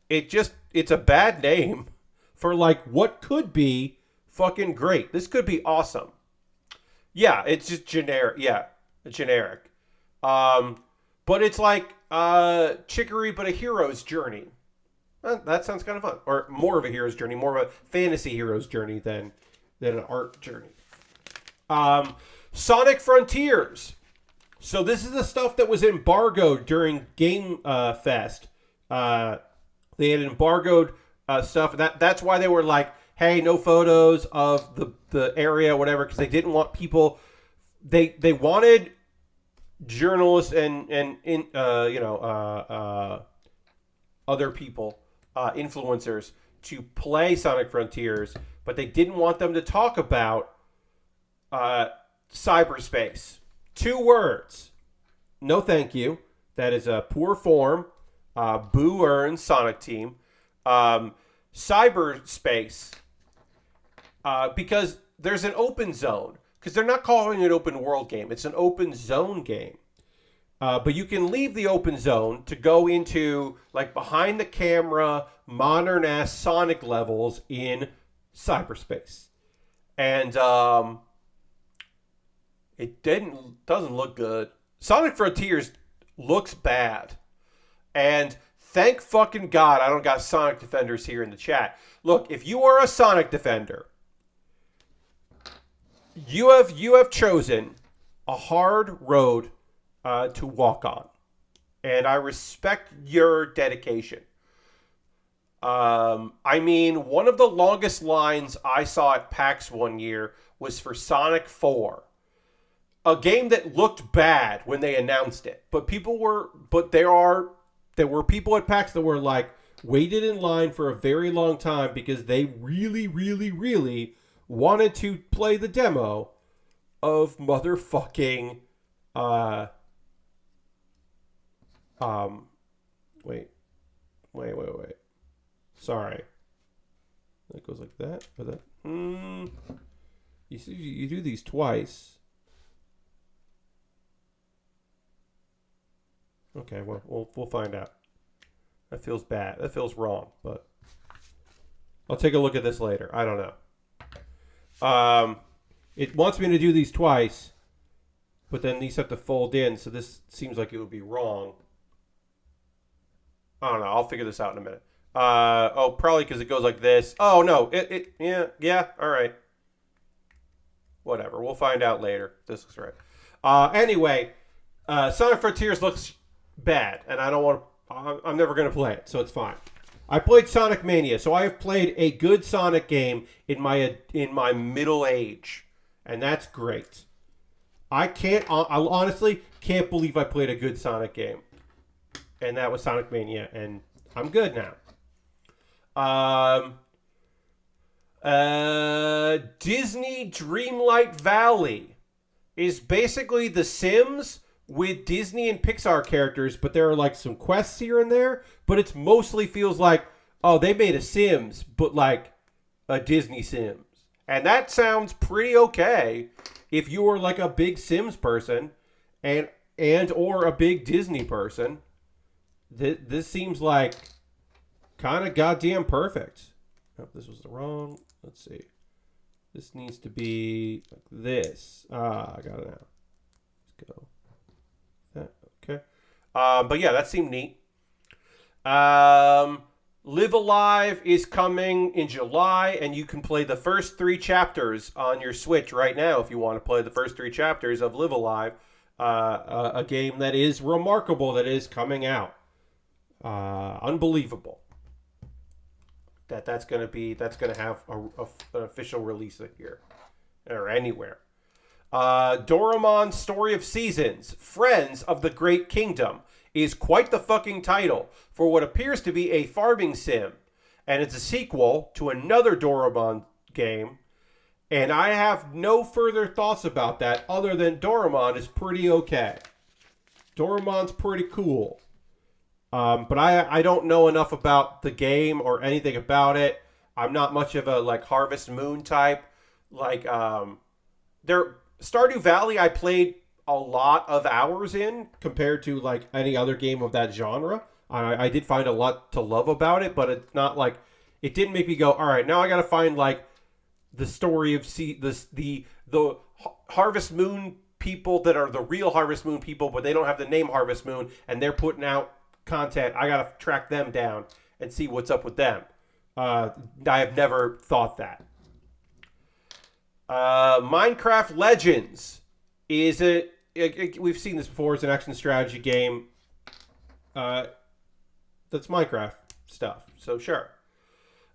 It's a bad name for like what could be fucking great. This could be awesome. Yeah, it's just generic. Yeah, generic. But it's like Chicory, but a hero's journey. That sounds kind of fun. Or more of a hero's journey, more of a fantasy hero's journey than an art journey. Sonic Frontiers. So this is the stuff that was embargoed during Game Fest. They had embargoed stuff. That's why they were like, hey, no photos of the area, whatever, because they didn't want people. They wanted journalists and other people, influencers, to play Sonic Frontiers, but they didn't want them to talk about cyberspace. 2 words. No thank you. That is a poor form. Boo earns Sonic Team. Cyberspace. Because there's an open zone. Because they're not calling it an open world game. It's an open zone game. But you can leave the open zone to go into like behind the camera, modern ass Sonic levels in cyberspace. And it doesn't look good. Sonic Frontiers looks bad. And thank fucking God I don't got Sonic Defenders here in the chat. Look, if you are a Sonic Defender, you have chosen a hard road to walk on. And I respect your dedication. I mean, one of the longest lines I saw at PAX one year was for Sonic 4. A game that looked bad when they announced it. But there were people at PAX that were like, waited in line for a very long time because they really, really, really wanted to play the demo of motherfucking wait. Sorry. That goes like that. Or that. You see, you do these twice. Okay, well, we'll find out. That feels bad. That feels wrong, but I'll take a look at this later. I don't know. It wants me to do these twice, but then these have to fold in, so this seems like it would be wrong. I don't know. I'll figure this out in a minute. Probably because it goes like this. Oh, no. Yeah, all right. Whatever. We'll find out later. This looks right. Anyway, Sonic Frontiers looks bad, and I don't want to. I'm never going to play it, so it's fine. I played Sonic Mania, so I have played a good Sonic game in my middle age, and that's great. I honestly can't believe I played a good Sonic game, and that was Sonic Mania, and I'm good now. Disney Dreamlight Valley is basically The Sims with Disney and Pixar characters, but there are like some quests here and there, but it mostly feels like, oh, they made a Sims, but like a Disney Sims. And that sounds pretty okay if you were like a big Sims person and or a big Disney person. This seems like kind of goddamn perfect. Oh, this was the wrong. Let's see. This needs to be like this. I got it now. Let's go. Okay. But yeah, that seemed neat. Live Alive is coming in July, and you can play the first 3 chapters on your Switch right now if you want to play the first 3 chapters of Live Alive, a game that is remarkable that is coming out. Unbelievable. That's gonna have an official release here or anywhere. Doraemon Story of Seasons, Friends of the Great Kingdom is quite the fucking title for what appears to be a farming sim. And it's a sequel to another Doraemon game. And I have no further thoughts about that other than Doraemon is pretty okay. Doraemon's pretty cool. But I don't know enough about the game or anything about it. I'm not much of a like Harvest Moon type. Like, there Stardew Valley I played a lot of hours in compared to like any other game of that genre. I did find a lot to love about it, but it's not like it didn't make me go, all right, now I got to find like the story of the Harvest Moon people that are the real Harvest Moon people, but they don't have the name Harvest Moon, and they're putting out content. I got to track them down and see what's up with them. I have never thought that. Minecraft Legends is we've seen this before. It's an action strategy game. That's Minecraft stuff. So sure.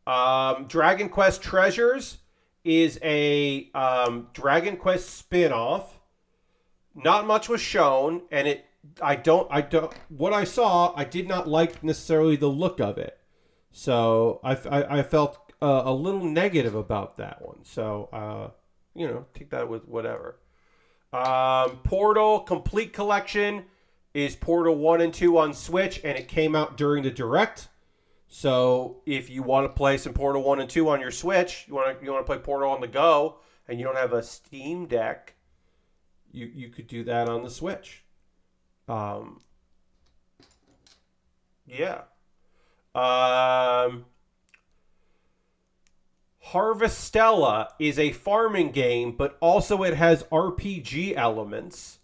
Dragon Quest Treasures is a Dragon Quest spin-off. Not much was shown, and what I saw, I did not like necessarily the look of it. So I felt a little negative about that one. So take that with whatever. Portal Complete Collection is Portal 1 and 2 on Switch, and it came out during the Direct. So if you want to play some Portal 1 and 2 on your Switch, you want to play Portal on the go, and you don't have a Steam Deck, you could do that on the Switch. Yeah. Harvestella is a farming game, but also it has RPG elements.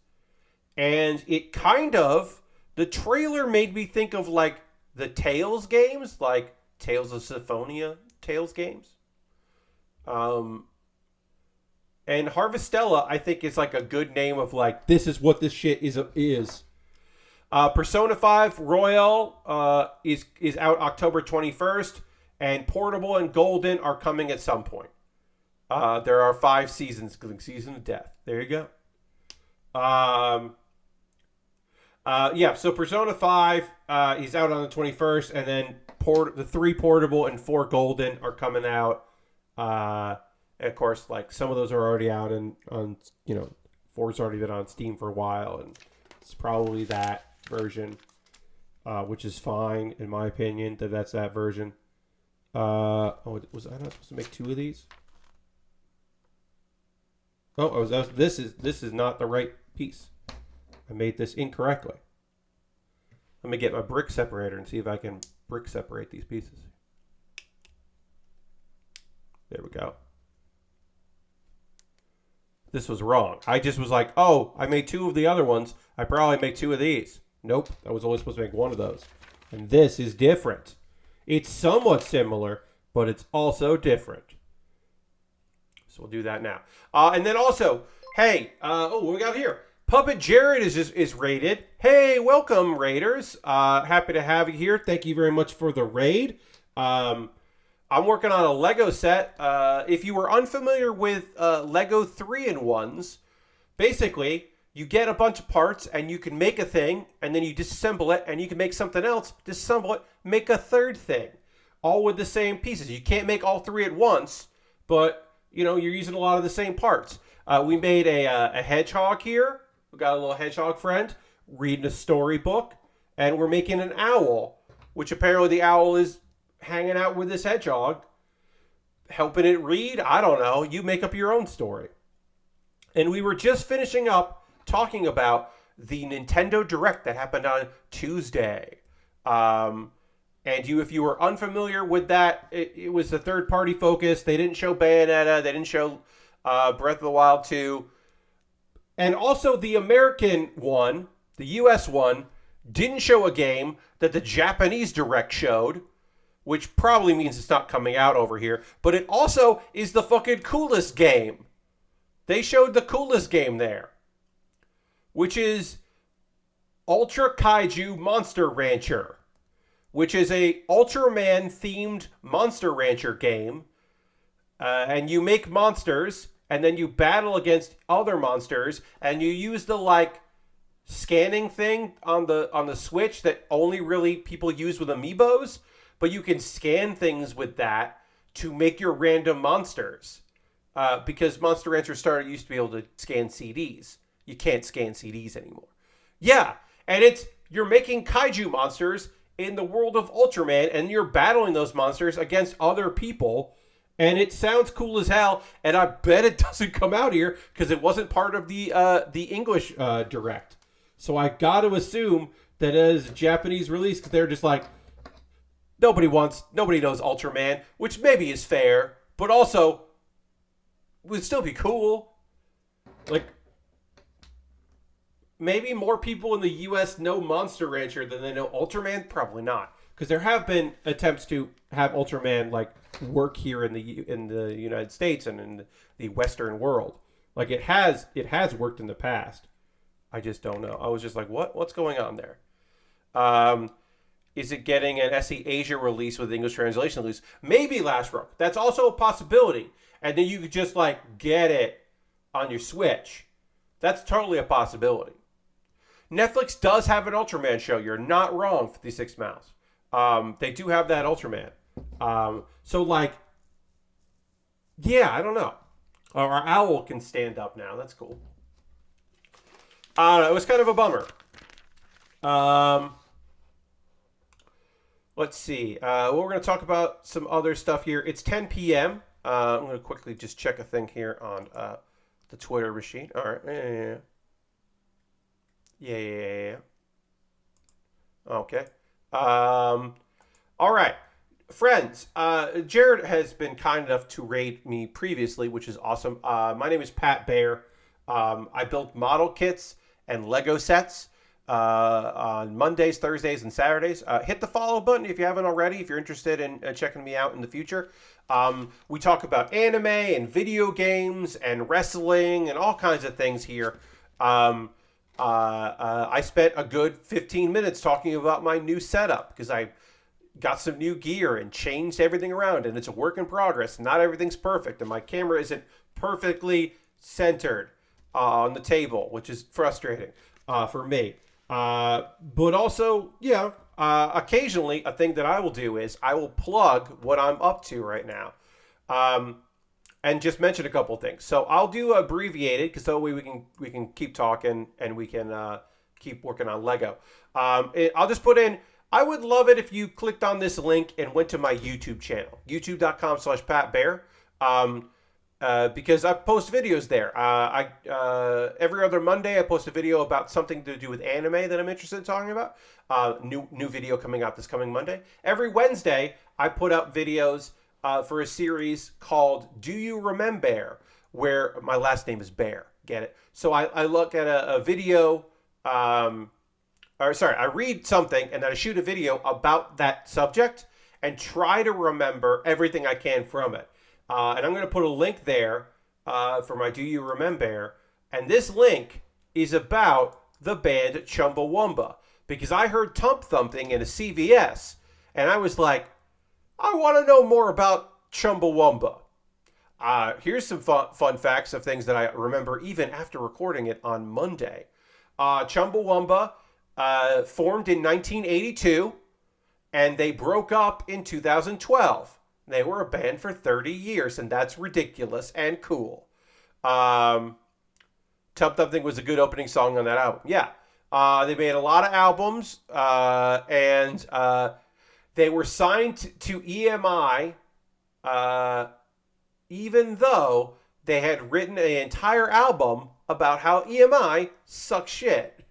And it the trailer made me think of like the Tales games, like Tales of Symphonia Tales games. And Harvestella, I think, is like a good name of like, this is what this shit is. Persona 5 Royal is out October 21st, and Portable and Golden are coming at some point. There are 5 seasons, including Season of Death. There you go. So Persona 5 is out on the 21st, and then the 3 Portable and 4 Golden are coming out. And of course, like some of those are already out, and on 4's already been on Steam for a while, and it's probably that version, which is fine in my opinion. That's that version. Was I not supposed to make 2 of these? This is not the right piece. I made this incorrectly. Let me get my brick separator and see if I can brick separate these pieces. There we go. This was wrong. I just was like, oh, I made 2 of the other ones. I probably make 2 of these. Nope, I was only supposed to make 1 of those. And this is different. It's somewhat similar, but it's also different. So we'll do that now. And then also, hey, what we got here? Puppet Jared is rated. Hey, welcome, Raiders. Happy to have you here. Thank you very much for the raid. I'm working on a Lego set. If you were unfamiliar with Lego 3-in-1s, basically, you get a bunch of parts and you can make a thing, and then you disassemble it, and you can make something else, disassemble it, make a third thing, all with the same pieces. You can't make all 3 at once, but you're using a lot of the same parts. We made a hedgehog here. We got a little hedgehog friend reading a storybook, and we're making an owl, which apparently the owl is hanging out with this hedgehog, helping it read. I don't know. You make up your own story. And we were just finishing up talking about the Nintendo Direct that happened on Tuesday. And if you were unfamiliar with that, it was a third-party focus. They didn't show Bayonetta. They didn't show Breath of the Wild 2. And also the American one, the US one, didn't show a game that the Japanese Direct showed, which probably means it's not coming out over here. But it also is the fucking coolest game. They showed the coolest game there, which is Ultra Kaiju Monster Rancher, which is a Ultraman-themed Monster Rancher game. And you make monsters, and then you battle against other monsters, and you use the, scanning thing on the Switch that only really people use with amiibos, but you can scan things with that to make your random monsters. Because Monster Rancher used to be able to scan CDs. You can't scan CDs anymore. Yeah, and you're making kaiju monsters in the world of Ultraman, and you're battling those monsters against other people, And it sounds cool as hell, and I bet it doesn't come out here because it wasn't part of the English direct. So I got to assume that it is a Japanese release because they're just like, nobody knows Ultraman, which maybe is fair, but also would still be cool. Like, maybe more people in the U.S. know Monster Rancher than they know Ultraman. Probably not, because there have been attempts to have Ultraman like work here in the United States and in the Western world. Like it has worked in the past. I just don't know. I was just like, what's going on there? Is it getting an SE Asia release with English translation release? Maybe Last Rock. That's also a possibility. And then you could just like get it on your Switch. That's totally a possibility. Netflix does have an Ultraman show. You're not wrong, 56 Mouse. They do have that Ultraman. So like, yeah, I don't know. Our owl can stand up now. That's cool. It was kind of a bummer. Let's see. Well, we're going to talk about some other stuff here. It's 10 p.m. I'm going to quickly just check a thing here on the Twitter machine. All right. Yeah. Okay. All right. Friends, Jared has been kind enough to raid me previously, which is awesome. My name is Pat Baer. I build model kits and Lego sets on Mondays, Thursdays, and Saturdays. Hit the follow button if you haven't already, if you're interested in checking me out in the future. We talk about anime and video games and wrestling and all kinds of things here. I spent a good 15 minutes talking about my new setup because I got some new gear and changed everything around, and it's a work in progress. Not everything's perfect, and my camera isn't perfectly centered on the table, which is frustrating for me. But also, occasionally a thing that I will do is I will plug what I'm up to right now. And just mention a couple things. So I'll do abbreviated because that way we can keep talking and we can keep working on Lego. I'll just put in, I would love it if you clicked on this link and went to my YouTube channel, youtube.com/PatBaer, because I post videos there. Every other Monday I post a video about something to do with anime that I'm interested in talking about. New video coming out this coming Monday. Every Wednesday I put out videos for a series called Do You Remembaer, where my last name is Baer. Get it? So I look at a video, I read something and then I shoot a video about that subject and try to remember everything I can from it. And I'm going to put a link there for my Do You Remembaer. And this link is about the band Chumbawamba, because I heard Tump Thumping in a CVS and I was like, I want to know more about Chumbawamba. Here's some fun facts of things that I remember even after recording it on Monday. Chumbawamba formed in 1982, and they broke up in 2012. They were a band for 30 years, and that's ridiculous and cool. Tump Thumping was a good opening song on that album. Yeah. They made a lot of albums, and they were signed to EMI, even though they had written an entire album about how EMI sucks shit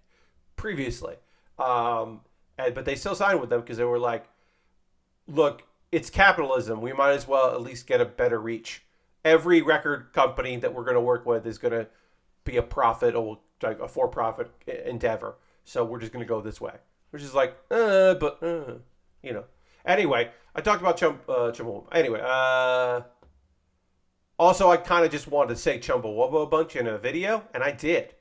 previously. But they still signed with them because they were like, look, it's capitalism. We might as well at least get a better reach. Every record company that we're going to work with is going to be a for-profit endeavor. So we're just going to go this way. Which is like, you know. Anyway, I talked about Chumbawamba. Anyway, also I kind of just wanted to say Chumbawamba a bunch in a video, and I did.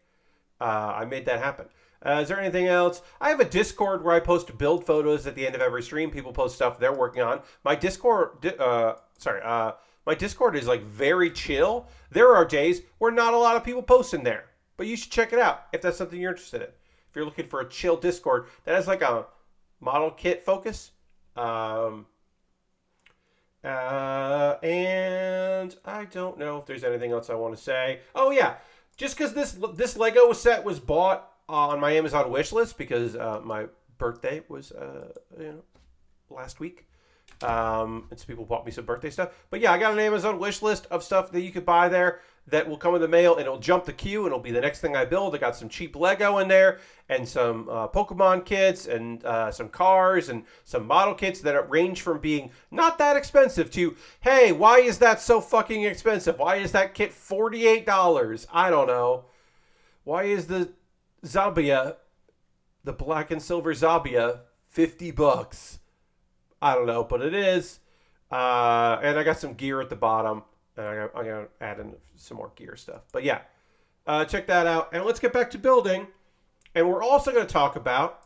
I made that happen. Is there anything else? I have a Discord where I post build photos at the end of every stream. People post stuff they're working on. My Discord, my Discord is like very chill. There are days where not a lot of people post in there, but you should check it out if that's something you're interested in. If you're looking for a chill Discord that has like a model kit focus. And I don't know if there's anything else I want to say. Oh yeah, just because this Lego set was bought on my Amazon wish list because my birthday was last week, And some people bought me some birthday stuff. But yeah, I got an Amazon wish list of stuff that you could buy there that will come in the mail, and it'll jump the queue, and it'll be the next thing I build. I got some cheap Lego in there, and some Pokemon kits, and some cars, and some model kits that range from being not that expensive to, hey, why is that so fucking expensive? Why is that kit $48? I don't know. Why is the Zabia, the black and silver Zabia, $50? I don't know, but it is. And I got some gear at the bottom. And I'm going to add in some more gear stuff. But yeah, check that out. And let's get back to building. And we're also going to talk about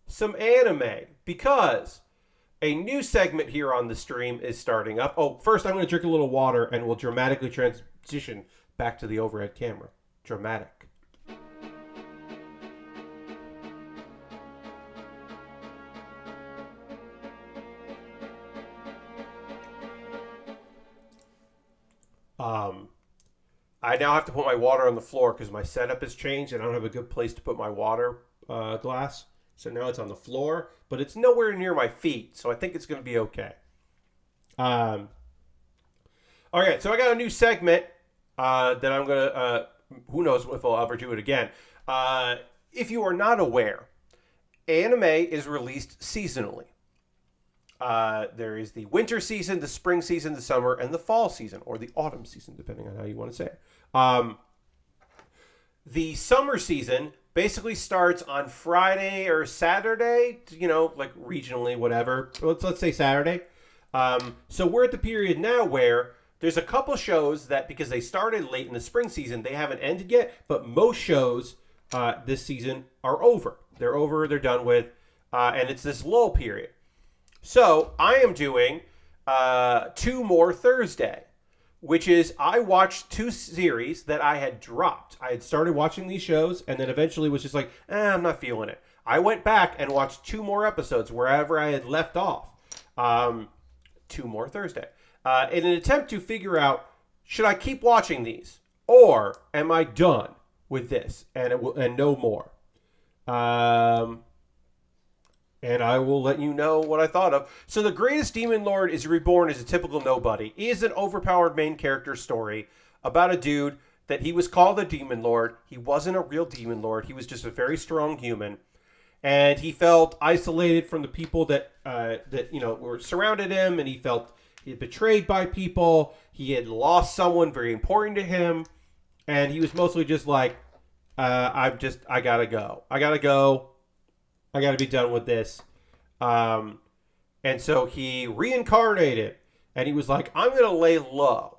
some anime. Because a new segment here on the stream is starting up. Oh, first I'm going to drink a little water and we'll dramatically transition back to the overhead camera. Dramatic. I now have to put my water on the floor because my setup has changed and I don't have a good place to put my water glass. So now it's on the floor, but it's nowhere near my feet. So I think it's going to be okay. All right, so I got a new segment that I'm going to, who knows if I'll ever do it again. If you are not aware, anime is released seasonally. There is the winter season, the spring season, the summer, and the fall season, or the autumn season, depending on how you want to say it. The summer season basically starts on Friday or Saturday, like regionally, whatever. Let's say Saturday. So we're at the period now where there's a couple shows that, because they started late in the spring season, they haven't ended yet, but most shows this season are over. They're over, they're done with, and it's this lull period. So I am doing Two More Thursday, which is I watched two series that I had dropped. I had started watching these shows and then eventually was just like, I'm not feeling it. I went back and watched two more episodes wherever I had left off. Two More Thursday. In an attempt to figure out, should I keep watching these or am I done with this and no more? And I will let you know what I thought of. So The Greatest Demon Lord is Reborn as a typical nobody. It is an overpowered main character story about a dude that he was called a demon lord. He wasn't a real demon lord. He was just a very strong human. And he felt isolated from the people that were surrounded him. And he felt betrayed by people. He had lost someone very important to him. And he was mostly just like, I gotta go. I got to be done with this. And so he reincarnated. And he was like, I'm going to lay low.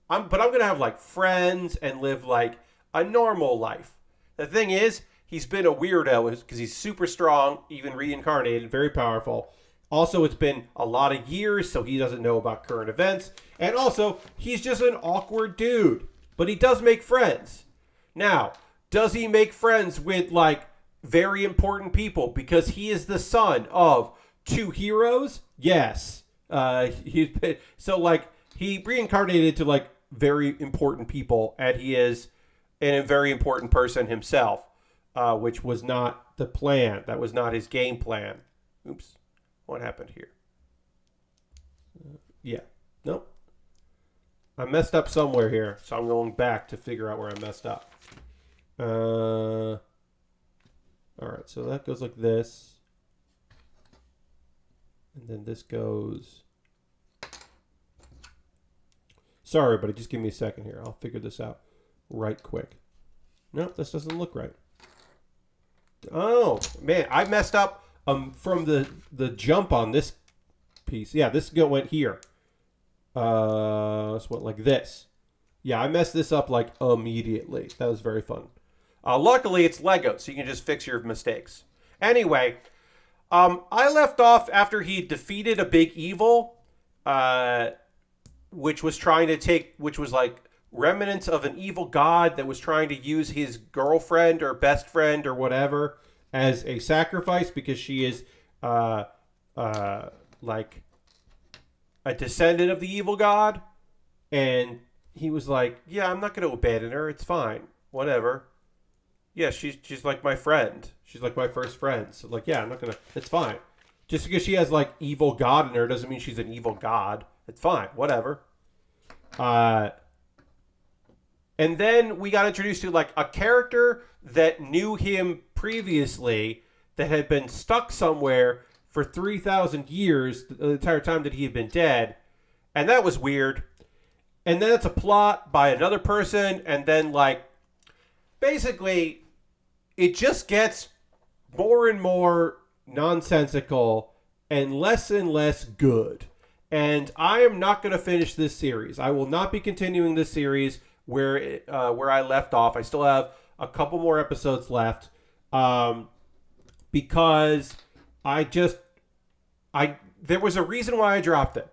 But I'm going to have, like, friends and live, like, a normal life. The thing is, he's been a weirdo because he's super strong, even reincarnated, very powerful. Also, it's been a lot of years, so he doesn't know about current events. And also, he's just an awkward dude. But he does make friends. Now, does he make friends with, like, very important people because he is the son of two heroes? Yes. He reincarnated to like very important people, and he is a very important person himself, which was not the plan. That was not his game plan. Oops. What happened here? Yeah. Nope. I messed up somewhere here, so I'm going back to figure out where I messed up. All right, so that goes like this. And then this goes... Sorry, buddy, just give me a second here. I'll figure this out right quick. Nope, this doesn't look right. Oh, man, I messed up from the jump on this piece. Yeah, this went here. This went like this. Yeah, I messed this up like immediately. That was very fun. Luckily, it's Lego, so you can just fix your mistakes. Anyway, I left off after he defeated a big evil, which was like remnants of an evil god that was trying to use his girlfriend or best friend or whatever as a sacrifice because she is like a descendant of the evil god. And he was like, yeah, I'm not going to abandon her. It's fine. Whatever. Yeah, she's like my friend. She's like my first friend. So like, yeah, I'm not going to, it's fine. Just because she has like evil god in her doesn't mean she's an evil god. It's fine, whatever. And then we got introduced to like a character that knew him previously that had been stuck somewhere for 3,000 years, the entire time that he had been dead. And that was weird. And then it's a plot by another person. And then like, basically, it just gets more and more nonsensical and less good. And I am not going to finish this series. I will not be continuing this series where I left off. I still have a couple more episodes left because there was a reason why I dropped it.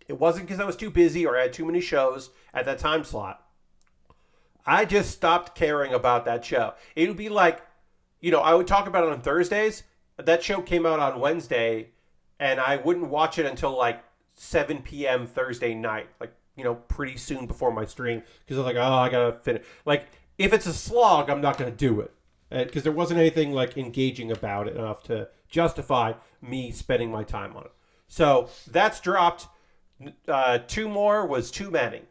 It wasn't because I was too busy or I had too many shows at that time slot. I just stopped caring about that show. It would be like, I would talk about it on Thursdays. That show came out on Wednesday, and I wouldn't watch it until like 7 p.m. Thursday night, like, pretty soon before my stream, because I was like, oh, I gotta finish. Like, if it's a slog, I'm not gonna do it, because there wasn't anything like engaging about it enough to justify me spending my time on it. So that's dropped. 2 more was too many.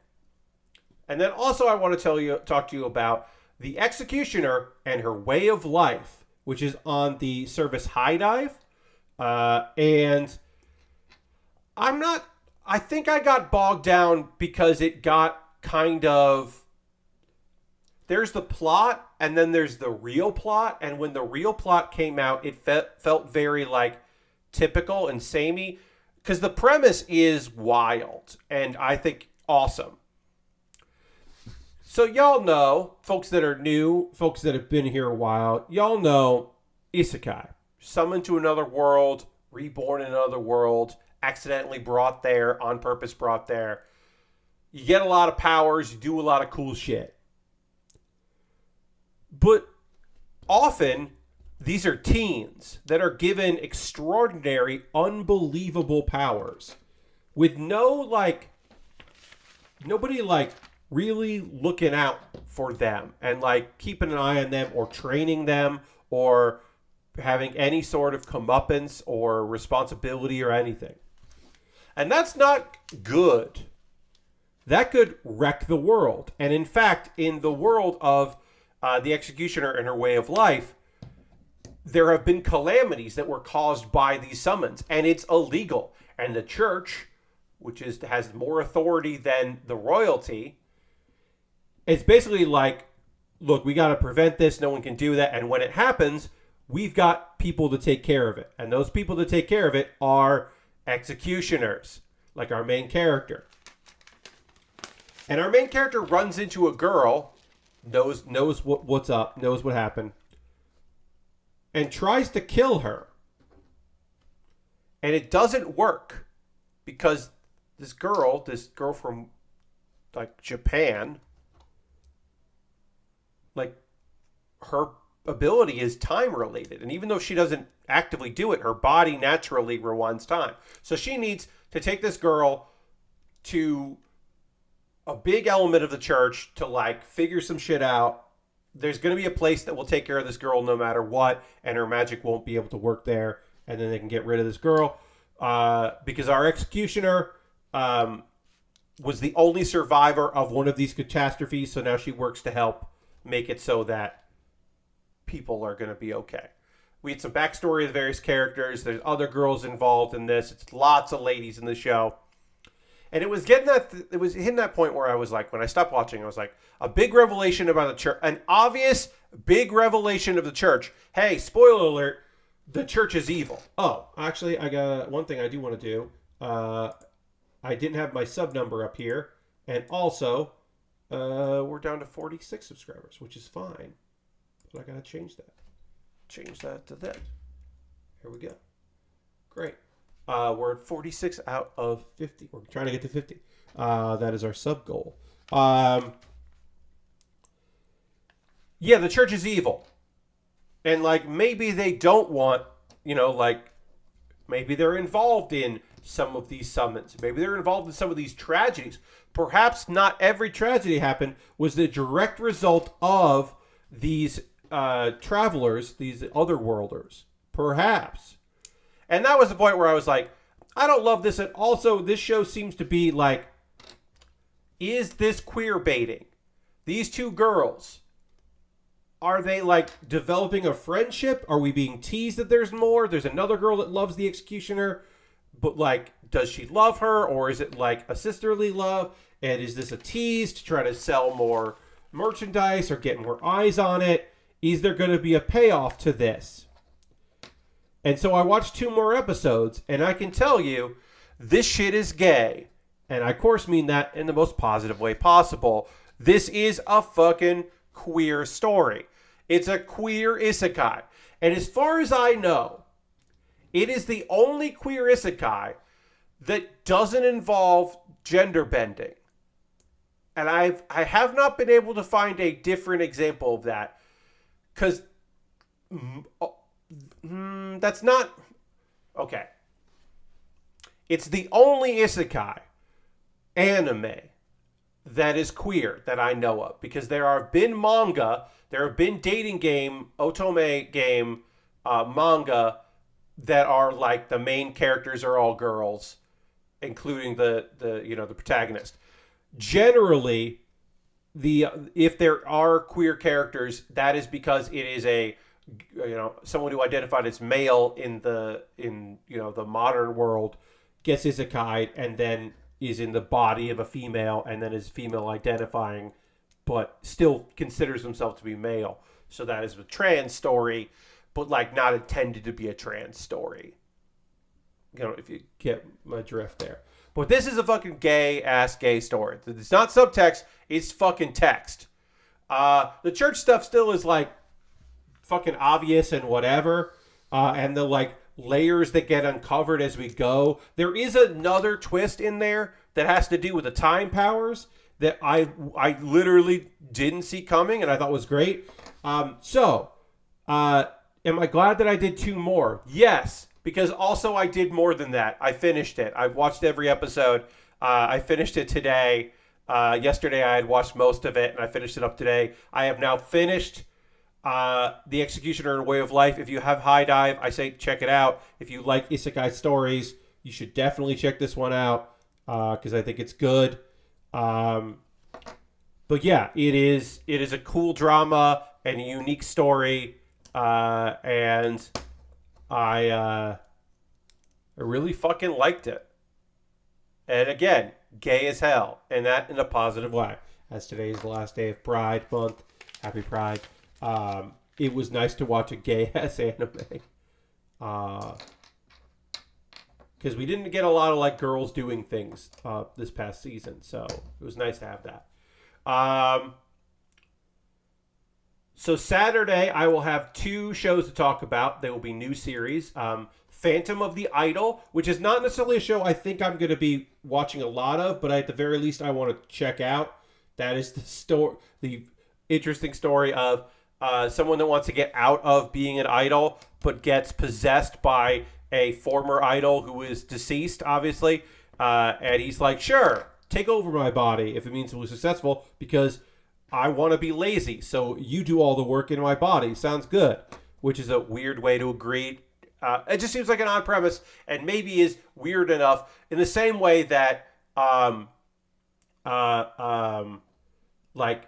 And then also I want to talk to you about The Executioner and Her Way of Life, which is on the service High Dive. And I think I got bogged down because it got kind of, there's the plot and then there's the real plot. And when the real plot came out, it felt very like typical and samey, because the premise is wild and I think awesome. So y'all know, folks that are new, folks that have been here a while, y'all know isekai. Summoned to another world, reborn in another world, accidentally brought there, on purpose brought there. You get a lot of powers, you do a lot of cool shit. But often, these are teens that are given extraordinary, unbelievable powers with nobody really looking out for them and like keeping an eye on them or training them or having any sort of comeuppance or responsibility or anything. And that's not good. That could wreck the world. And in fact, in the world of The Executioner and Her Way of Life, there have been calamities that were caused by these summons, and it's illegal. And the church, which has more authority than the royalty, it's basically like, look, we got to prevent this. No one can do that. And when it happens, we've got people to take care of it. And those people to take care of it are executioners, like our main character. And our main character runs into a girl, knows what's up, knows what happened, and tries to kill her. And it doesn't work because this girl from like Japan, like her ability is time related. And even though she doesn't actively do it, her body naturally rewinds time. So she needs to take this girl to a big element of the church to like figure some shit out. There's going to be a place that will take care of this girl no matter what, and her magic won't be able to work there, and then they can get rid of this girl. Because our executioner was the only survivor of one of these catastrophes, so now she works to help make it so that people are going to be okay. We had some backstory of the various characters. There's other girls involved in this. It's lots of ladies in the show. And it was hitting that point where I was like, when I stopped watching, I was like, a big revelation about the church, an obvious big revelation of the church. Hey, spoiler alert, the church is evil. Oh, actually, I got one thing I do want to do. I didn't have my sub number up here. And also, we're down to 46 subscribers, which is fine. But I got to change that. Change that to that. Here we go. Great. We're at 46 out of 50. We're trying to get to 50. That is our sub goal. Yeah, the church is evil. And, like, maybe they don't want, maybe they're involved in some of these summons. Maybe they're involved in some of these tragedies. Perhaps not every tragedy happened was the direct result of these travelers, these otherworlders. Perhaps. And that was the point where I was like, I don't love this. And also, this show seems to be like, is this queer baiting? These two girls, are they like developing a friendship? Are we being teased that there's more? There's another girl that loves the executioner, but like, does she love her, or is it like a sisterly love? And is this a tease to try to sell more merchandise or get more eyes on it? Is there going to be a payoff to this? And so I watched 2 more episodes, and I can tell you, this shit is gay. And I, of course, mean that in the most positive way possible. This is a fucking queer story. It's a queer isekai. And as far as I know, it is the only queer isekai that doesn't involve gender bending. And I have not been able to find a different example of that. Because that's not... Okay. It's the only isekai anime that is queer that I know of, because there have been manga, there have been dating game, otome game manga that are like the main characters are all girls, including the protagonist. Generally, if there are queer characters, that is because it is a someone who identified as male in the modern world gets isekai and then is in the body of a female and then is female identifying, but still considers himself to be male. So that is a trans story, but like not intended to be a trans story. If you get my drift there. But this is a fucking gay-ass gay story. It's not subtext, it's fucking text. The church stuff still is like fucking obvious and whatever. And the like layers that get uncovered as we go. There is another twist in there that has to do with the time powers that I literally didn't see coming and I thought was great. Am I glad that I did 2 more? Yes, because also I did more than that. I finished it. I've watched every episode. I finished it today. Yesterday I had watched most of it and I finished it up today. I have now finished The Executioner and Way of Life. If you have High Dive, I say check it out. If you like isekai stories, you should definitely check this one out because I think it's good. But yeah, it is a cool drama and a unique story, and I really fucking liked it. And again, gay as hell, and that in a positive way. As today is the last day of Pride Month, happy Pride. It was nice to watch a gay-ass anime. Because we didn't get a lot of like girls doing things this past season, so it was nice to have that. So Saturday, I will have 2 shows to talk about. They will be new series. Phantom of the Idol, which is not necessarily a show I think I'm going to be watching a lot of, but at the very least, I want to check out. That is the interesting story of someone that wants to get out of being an idol, but gets possessed by a former idol who is deceased, obviously. And he's like, sure, take over my body if it means we're successful, because I want to be lazy. So you do all the work in my body. Sounds good. Which is a weird way to agree. It just seems like an odd premise, and maybe is weird enough in the same way that like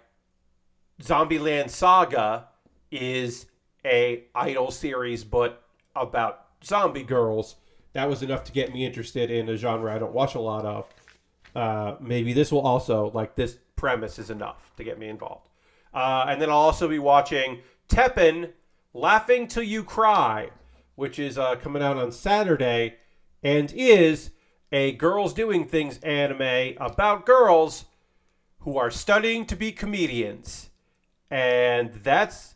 Zombieland Saga is a idol series, but about zombie girls. That was enough to get me interested in a genre I don't watch a lot of. Maybe this will also, like, this premise is enough to get me involved. And then I'll also be watching Teppen, Laughing Till You Cry, which is coming out on Saturday, and is a girls doing things anime about girls who are studying to be comedians. And that's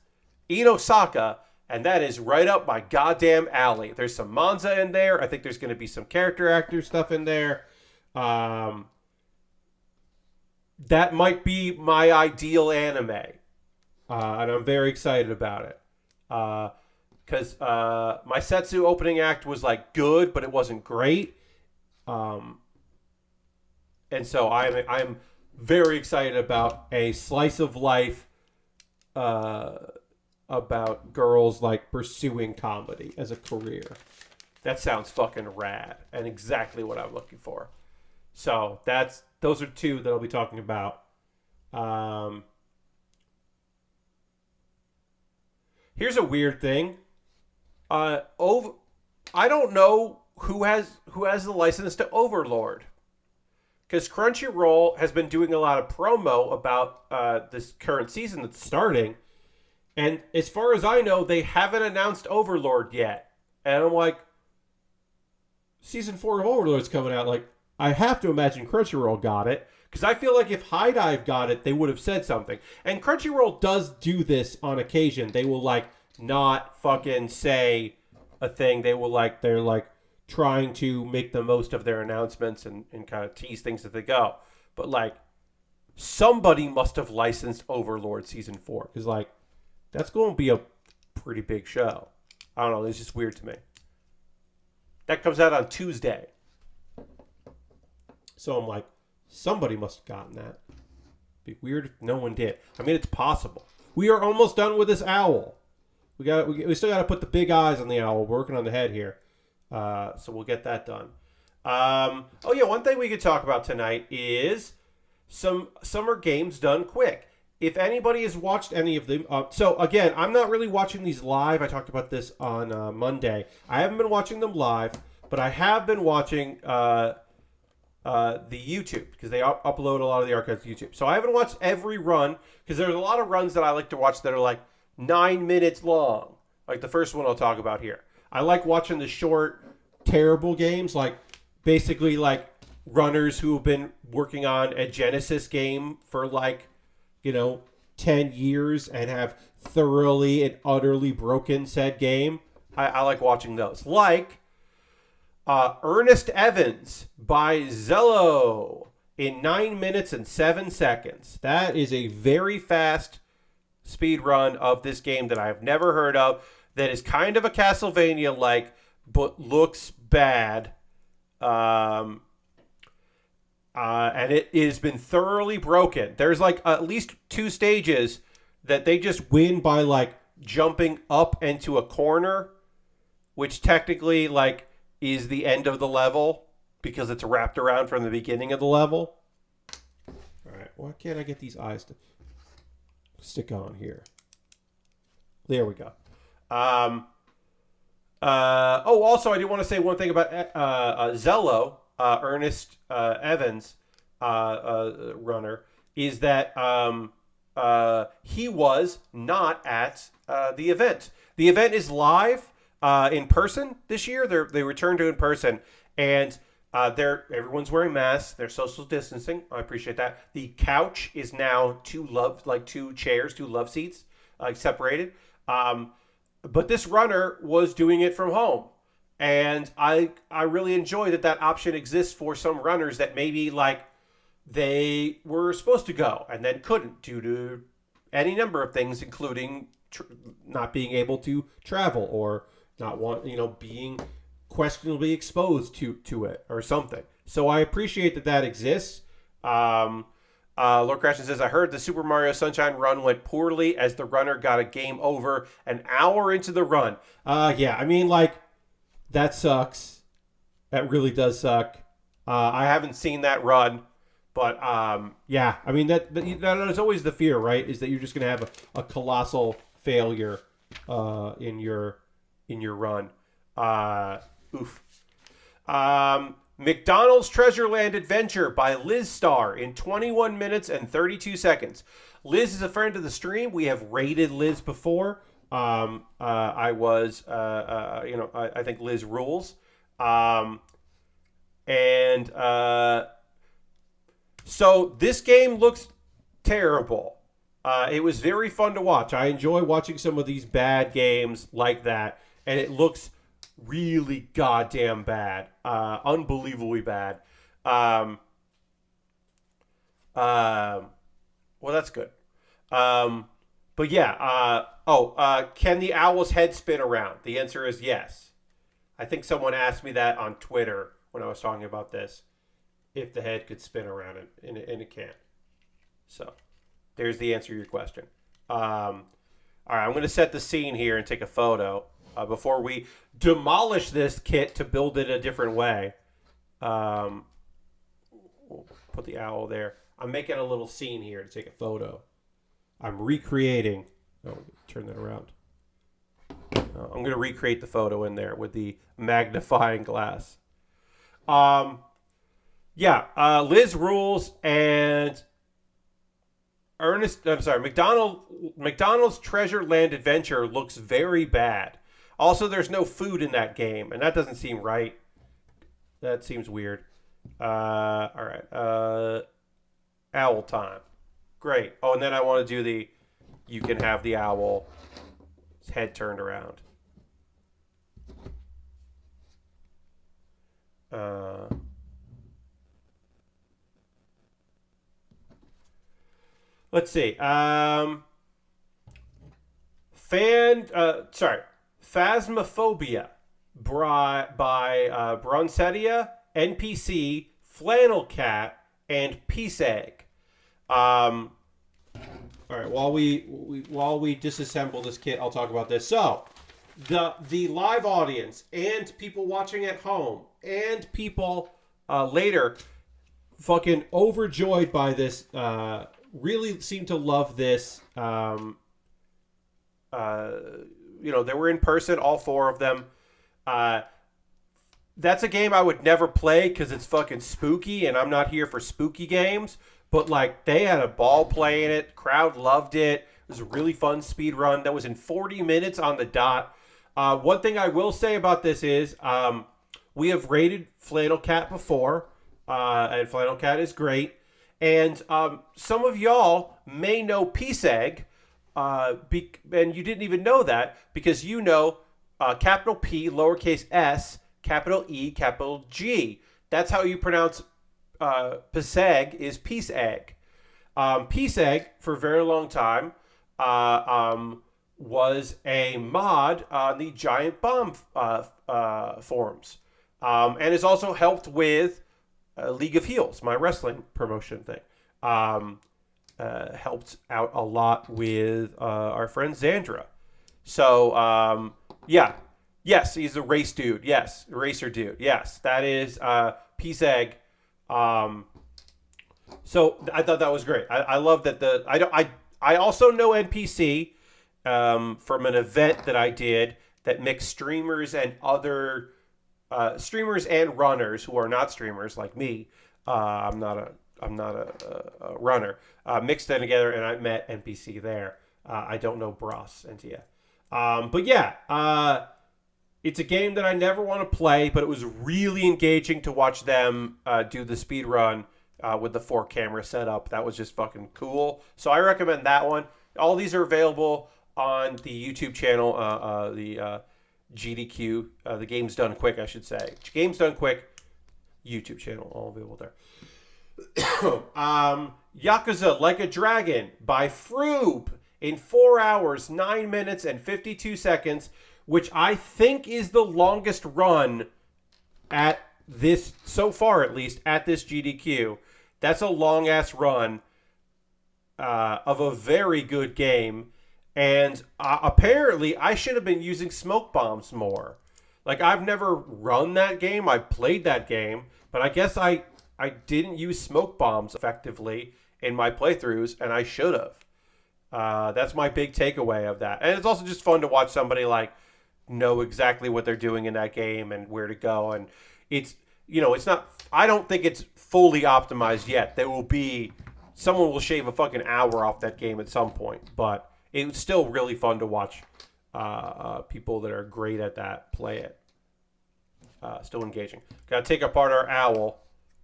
Inosaka, and that is right up my goddamn alley. There's some manza in there. I think there's going to be some character actor stuff in there. That might be my ideal anime. And I'm very excited about it. Because my Setsu opening act was like good, but it wasn't great. And so I'm very excited about a slice of life about girls like pursuing comedy as a career. That sounds fucking rad and exactly what I'm looking for. So those are two that I'll be talking about. Um, Here's a weird thing. Over, I don't know who has the license to Overlord, because Crunchyroll has been doing a lot of promo about this current season that's starting, and as far as I know, they haven't announced Overlord yet. And I'm like, season 4 of Overlord's coming out. Like, I have to imagine Crunchyroll got it, because I feel like if High Dive got it, they would have said something. And Crunchyroll does do this on occasion. They will like not fucking say a thing. They're like trying to make the most of their announcements and kind of tease things as they go. But like, somebody must have licensed Overlord season 4, because like that's going to be a pretty big show. I don't know. It's just weird to me. That comes out on Tuesday. So I'm like, somebody must have gotten that. Be weird if no one did. I mean, it's possible. We are almost done with this owl. We still got to put the big eyes on the owl. We're working on the head here. So we'll get that done. Oh yeah, one thing we could talk about tonight is some summer games done quick. If anybody has watched any of them, so again, I'm not really watching these live. I talked about this on Monday. I haven't been watching them live, but I have been watching the YouTube, because they upload a lot of the archives to YouTube. So I haven't watched every run, because there's a lot of runs that I like to watch that are like 9 minutes long. Like the first one I'll talk about here. I like watching the short, terrible games, like basically like runners who have been working on a Genesis game for like, 10 years and have thoroughly and utterly broken said game. I like watching those. Like Ernest Evans by Zello in 9 minutes and 7 seconds. That is a very fast speed run of this game that I've never heard of, that is kind of a Castlevania-like, but looks bad. And it has been thoroughly broken. There's like at least 2 stages that they just win by like jumping up into a corner, which technically like is the end of the level because it's wrapped around from the beginning of the level. All right, why can't I get these eyes to stick on here? There we go. Also, I do want to say one thing about Zello, Ernest Evans, runner, is that he was not at the event. The event is live in person this year. They returned to in person, and everyone's wearing masks. They're social distancing. I appreciate that. The couch is now 2 chairs, 2 love seats, separated. But this runner was doing it from home. And I really enjoy that option exists for some runners that maybe like they were supposed to go and then couldn't due to any number of things, including not being able to travel or not being questionably exposed to it or something. So I appreciate that exists. Lord Crashton says, I heard the Super Mario Sunshine run went poorly as the runner got a game over an hour into the run. Yeah, I mean, like, that sucks. That really does suck. I haven't seen that run, but yeah, I mean, that is always the fear, right? Is that you're just going to have a colossal failure in your run. Oof. McDonald's Treasureland Adventure by Liz Star in 21 minutes and 32 seconds. Liz is a friend of the stream. We have rated Liz before. I think Liz rules. So this game looks terrible. It was very fun to watch. I enjoy watching some of these bad games like that, and it looks really goddamn bad. Unbelievably bad. Well, that's good. But yeah. Can the owl's head spin around? The answer is yes. I think someone asked me that on Twitter when I was talking about this. If the head could spin around, and it can. So, there's the answer to your question. All right, I'm going to set the scene here and take a photo. before we demolish this kit to build it a different way. We'll put the owl there. I'm making a little scene here to take a photo. I'm recreating. Oh, turn that around. I'm going to recreate the photo in there with the magnifying glass. Liz rules, and McDonald's Treasure Land Adventure looks very bad. Also, there's no food in that game, and that doesn't seem right. That seems weird. All right. Owl time. Great. Oh, and then I want to do you can have the owl's head turned around. Let's see. Phasmophobia by Bronsettia, NPC, Flannel Cat, and Peace Egg. All right. While we disassemble this kit, I'll talk about this. So, the live audience and people watching at home and people later, fucking overjoyed by this. Really seem to love this. They were in person, all four of them. That's a game I would never play because it's fucking spooky, and I'm not here for spooky games. But, like, they had a ball playing it. Crowd loved it. It was a really fun speed run that was in 40 minutes on the dot. One thing I will say about this is we have rated Flannel Cat before, and Flannel Cat is great. And some of y'all may know Peace Egg, and you didn't even know that because you know capital P, lowercase s, capital E, capital G. That's how you pronounce Peace Egg is Peace Egg. Peace Egg, for a very long time, was a mod on the Giant Bomb forums, and has also helped with League of Heels, my wrestling promotion thing. Helped out a lot with our friend Xandra. So, yes, he's a race dude. Yes, racer dude. Yes, that is Peace Egg. So I thought that was great. I love that I also know NPC from an event that I did that mixed streamers and other streamers and runners who are not streamers like me. I'm not a runner. Mixed them together, and I met NPC there. I don't know Bros and Tia. But yeah, it's a game that I never want to play, but it was really engaging to watch them do the speed run with the 4-camera setup. That was just fucking cool. So I recommend that one. All these are available on the YouTube channel, the GDQ, the Games Done Quick, I should say. Games Done Quick YouTube channel, all available there. Yakuza Like a Dragon by Froob in 4 hours, 9 minutes, and 52 seconds, which I think is the longest run at this, so far at least, at this GDQ. That's a long-ass run of a very good game. And apparently, I should have been using smoke bombs more. Like, I've never run that game. I played that game. But I guess I didn't use smoke bombs effectively in my playthroughs, and I should have. That's my big takeaway of that. And it's also just fun to watch somebody, like, know exactly what they're doing in that game and where to go. And it's, it's not, I don't think it's fully optimized yet. Someone will shave a fucking hour off that game at some point. But it's still really fun to watch people that are great at that play it. Still engaging. Got to take apart our owl.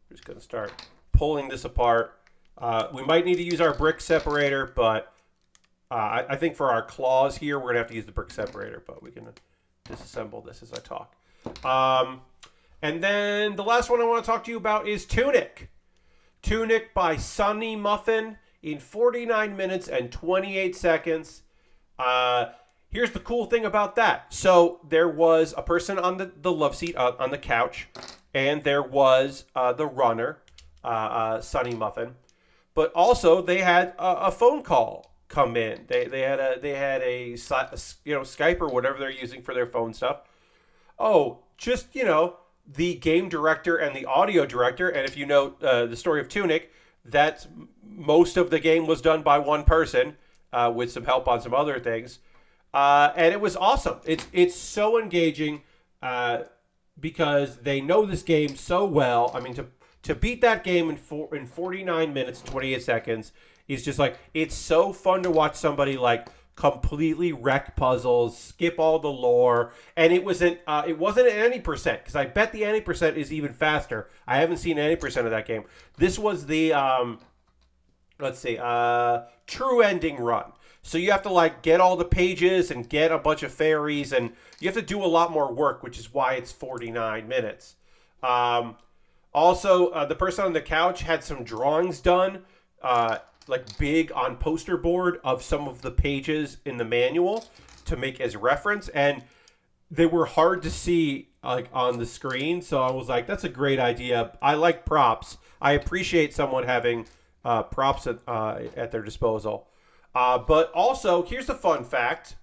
We're just going to start pulling this apart. We might need to use our brick separator, but I think for our claws here, we're going to have to use the brick separator, but we can disassemble this as I talk. And then the last one I want to talk to you about is Tunic. Tunic by Sunny Muffin in 49 minutes and 28 seconds. Here's the cool thing about that. So there was a person on the love seat on the couch, and there was the runner, Sunny Muffin. But also they had a phone call come in. They had a Skype or whatever they're using for their phone stuff. Oh, just the game director and the audio director. And if you know the story of Tunic, that most of the game was done by one person with some help on some other things, and it was awesome. It's so engaging because they know this game so well. I mean, to beat that game in 49 minutes 28 seconds is just like, it's so fun to watch somebody like completely wreck puzzles, skip all the lore, and it wasn't an any percent, because I bet the any percent is even faster. I haven't seen any percent of that game. This was the true ending run. So you have to like get all the pages and get a bunch of fairies, and you have to do a lot more work, which is why it's 49 minutes. Also, the person on the couch had some drawings done, like big on poster board of some of the pages in the manual to make as reference, and they were hard to see like on the screen. So I was like, that's a great idea. I like props. I appreciate someone having props at their disposal. But also, here's a fun fact.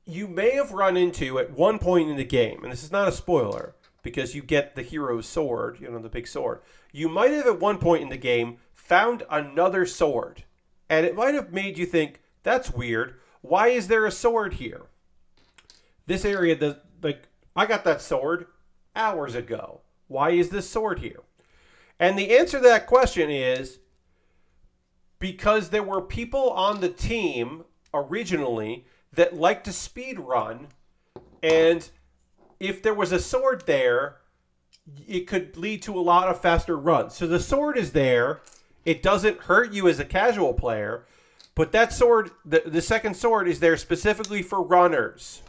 You may have run into at one point in the game, and this is not a spoiler because you get the hero's sword, the big sword. You might have at one point in the game found another sword, and it might have made you think, that's weird. Why is there a sword here? This area, I got that sword hours ago. Why is this sword here? And the answer to that question is because there were people on the team originally that liked to speed run, and if there was a sword there, it could lead to a lot of faster runs. So the sword is there. It doesn't hurt you as a casual player, but that sword, the second sword, is there specifically for runners.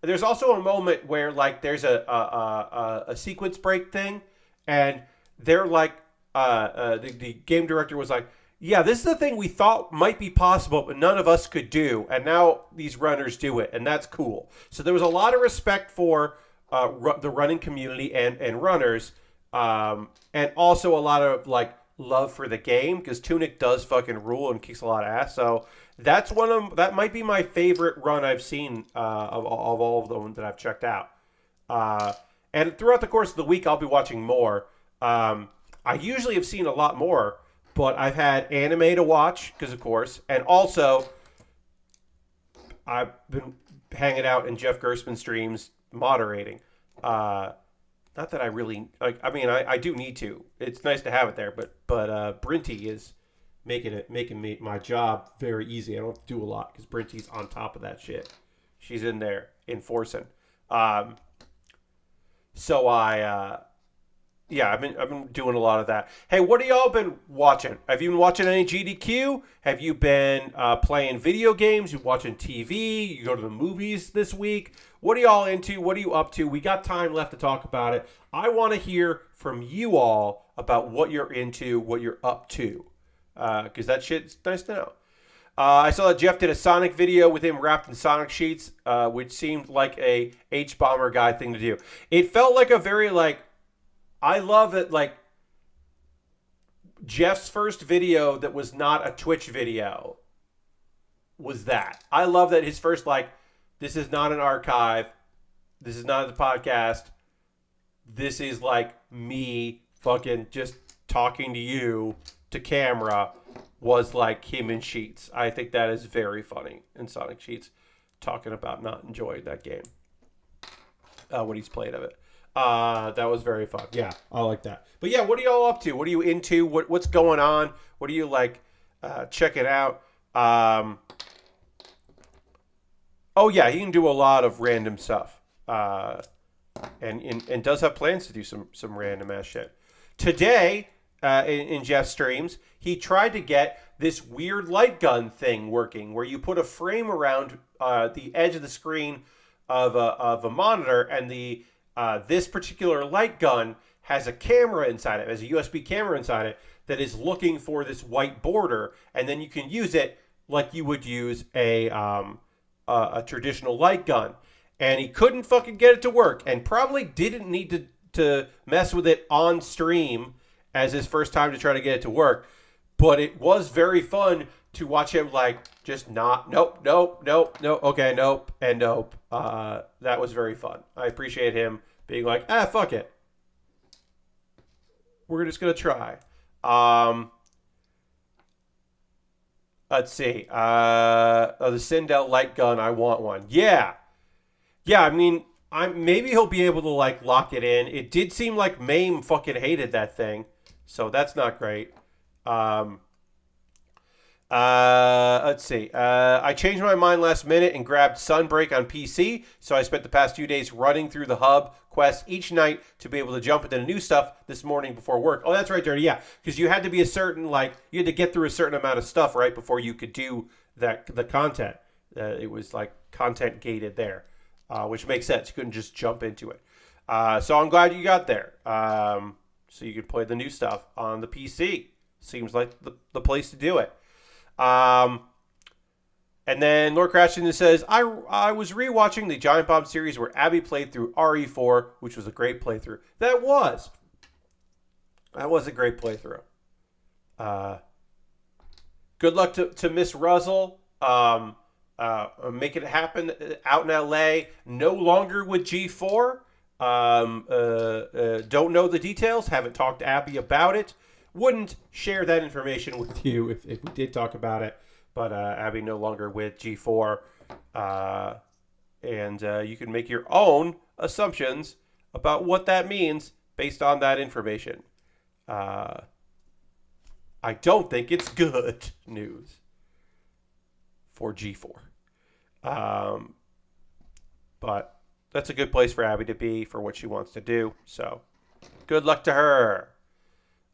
There's also a moment where like there's a sequence break thing, and they're like the game director was like, yeah, this is the thing we thought might be possible, but none of us could do, and now these runners do it, and that's cool. So there was a lot of respect for the running community and runners, and also a lot of like love for the game, because Tunic does fucking rule and kicks a lot of ass. So that might be my favorite run I've seen of all of them that I've checked out. And throughout the course of the week, I'll be watching more. I usually have seen a lot more, but I've had anime to watch, because of course, and also I've been hanging out in Jeff Gerstmann streams moderating. Not that I really like. I mean, I do need to. It's nice to have it there, but Brinty is making my job very easy. I don't have to do a lot because Brinty's on top of that shit. She's in there enforcing. So I've been doing a lot of that. Hey, what have y'all been watching? Have you been watching any GDQ? Have you been playing video games? You watching TV? You go to the movies this week? What are y'all into? What are you up to? We got time left to talk about it. I want to hear from you all about what you're into, what you're up to, because that shit's nice to know. I saw that Jeff did a Sonic video with him wrapped in Sonic sheets, which seemed like a H-Bomber guy thing to do. It felt like a very like, I love that, like, Jeff's first video that was not a Twitch video was that. I love that his first, like, this is not an archive. This is not the podcast. This is, like, me fucking just talking to you to camera was, like, him in Sheets. I think that is very funny in Sonic Sheets, talking about not enjoying that game when he's played of it. That was very fun. Yeah, I like that. But yeah, what are y'all up to? What are you into? What's going on? What are you like checking out? Oh yeah, he can do a lot of random stuff. And does have plans to do some random ass shit. Today, in Jeff's streams, he tried to get this weird light gun thing working, where you put a frame around the edge of the screen of a monitor, and this particular light gun has a camera inside it, has a USB camera inside it that is looking for this white border, and then you can use it like you would use a traditional light gun. And he couldn't fucking get it to work, and probably didn't need to mess with it on stream as his first time to try to get it to work. But it was very fun to watch him like just not nope, okay, nope, and nope. That was very fun. I appreciate him being like, fuck it. We're just gonna try. Let's see. The Sindel light gun. I want one. Yeah. I mean, maybe he'll be able to like lock it in. It did seem like Mame fucking hated that thing, so that's not great. Let's see. I changed my mind last minute and grabbed Sunbreak on PC, so I spent the past few days running through the hub quest each night to be able to jump into the new stuff this morning before work. Oh, that's right, Dirty. Yeah, because you had to be a certain, like, you had to get through a certain amount of stuff, right, before you could do the content. It was, like, content gated there, which makes sense. You couldn't just jump into it. So I'm glad you got there. So you could play the new stuff on the PC. Seems like the place to do it. And then Lord Crashington says, I was rewatching the Giant Bomb series where Abby played through RE4, which was a great playthrough. That was a great playthrough. Good luck to Miss Ruzzle. Make it happen out in LA. No longer with G4. Don't know the details. Haven't talked to Abby about it. Wouldn't share that information with you if we did talk about it. But Abby no longer with G4. And you can make your own assumptions about what that means based on that information. I don't think it's good news for G4. But that's a good place for Abby to be for what she wants to do. So good luck to her.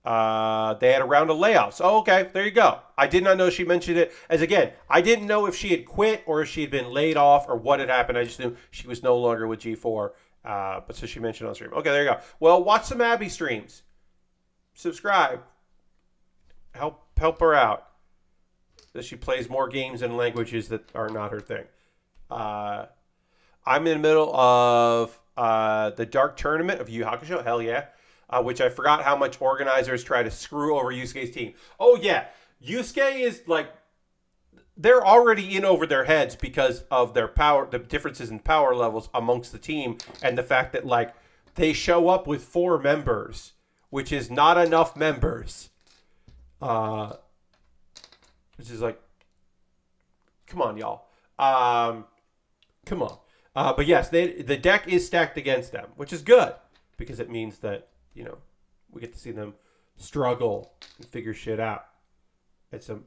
They had a round of layoffs. Oh, okay. There you go. I did not know she mentioned it. As again, I didn't know if she had quit or if she had been laid off or what had happened. I just knew she was no longer with G4. But so she mentioned on stream. Okay, there you go. Well, watch some Abby streams. Subscribe. Help her out. That she plays more games in languages that are not her thing. I'm in the middle of the Dark Tournament of Yu Yu Hakusho. Hell yeah. Which I forgot how much organizers try to screw over Yusuke's team. Oh, yeah. Yusuke is like, they're already in over their heads because of their power, the differences in power levels amongst the team, and the fact that, like, they show up with 4 members, which is not enough members. Which is like, come on, y'all. Come on. But yes, the deck is stacked against them, which is good because it means that, you know, we get to see them struggle and figure shit out. And some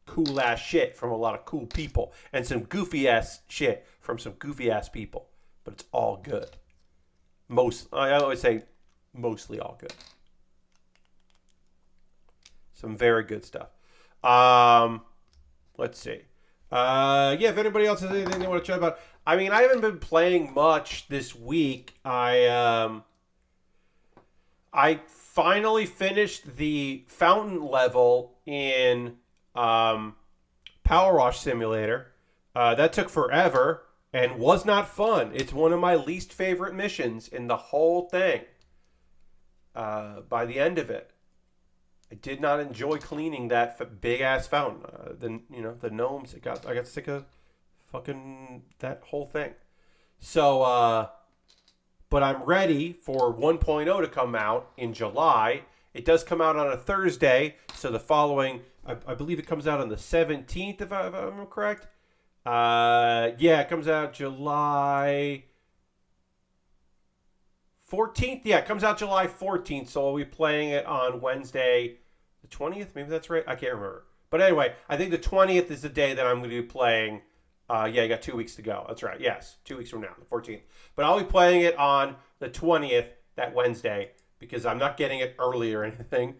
cool ass shit from a lot of cool people. And some goofy ass shit from some goofy ass people. But it's all good. I always say mostly all good. Some very good stuff. Let's see. If anybody else has anything they want to chat about. I mean, I haven't been playing much this week. I finally finished the fountain level in Power Wash Simulator. That took forever and was not fun. It's one of my least favorite missions in the whole thing. By the end of it, I did not enjoy cleaning that big ass fountain. The gnomes. I got sick of fucking that whole thing. So. But I'm ready for 1.0 to come out in July. It does come out on a Thursday, so the following, I believe it comes out on the 17th, if I'm correct. It comes out July 14th. Yeah, it comes out July 14th, so I'll be playing it on Wednesday the 20th. Maybe that's right. I can't remember. But anyway, I think the 20th is the day that I'm going to be playing. You got 2 weeks to go. That's right. Yes, 2 weeks from now, the 14th. But I'll be playing it on the 20th, that Wednesday, because I'm not getting it early or anything.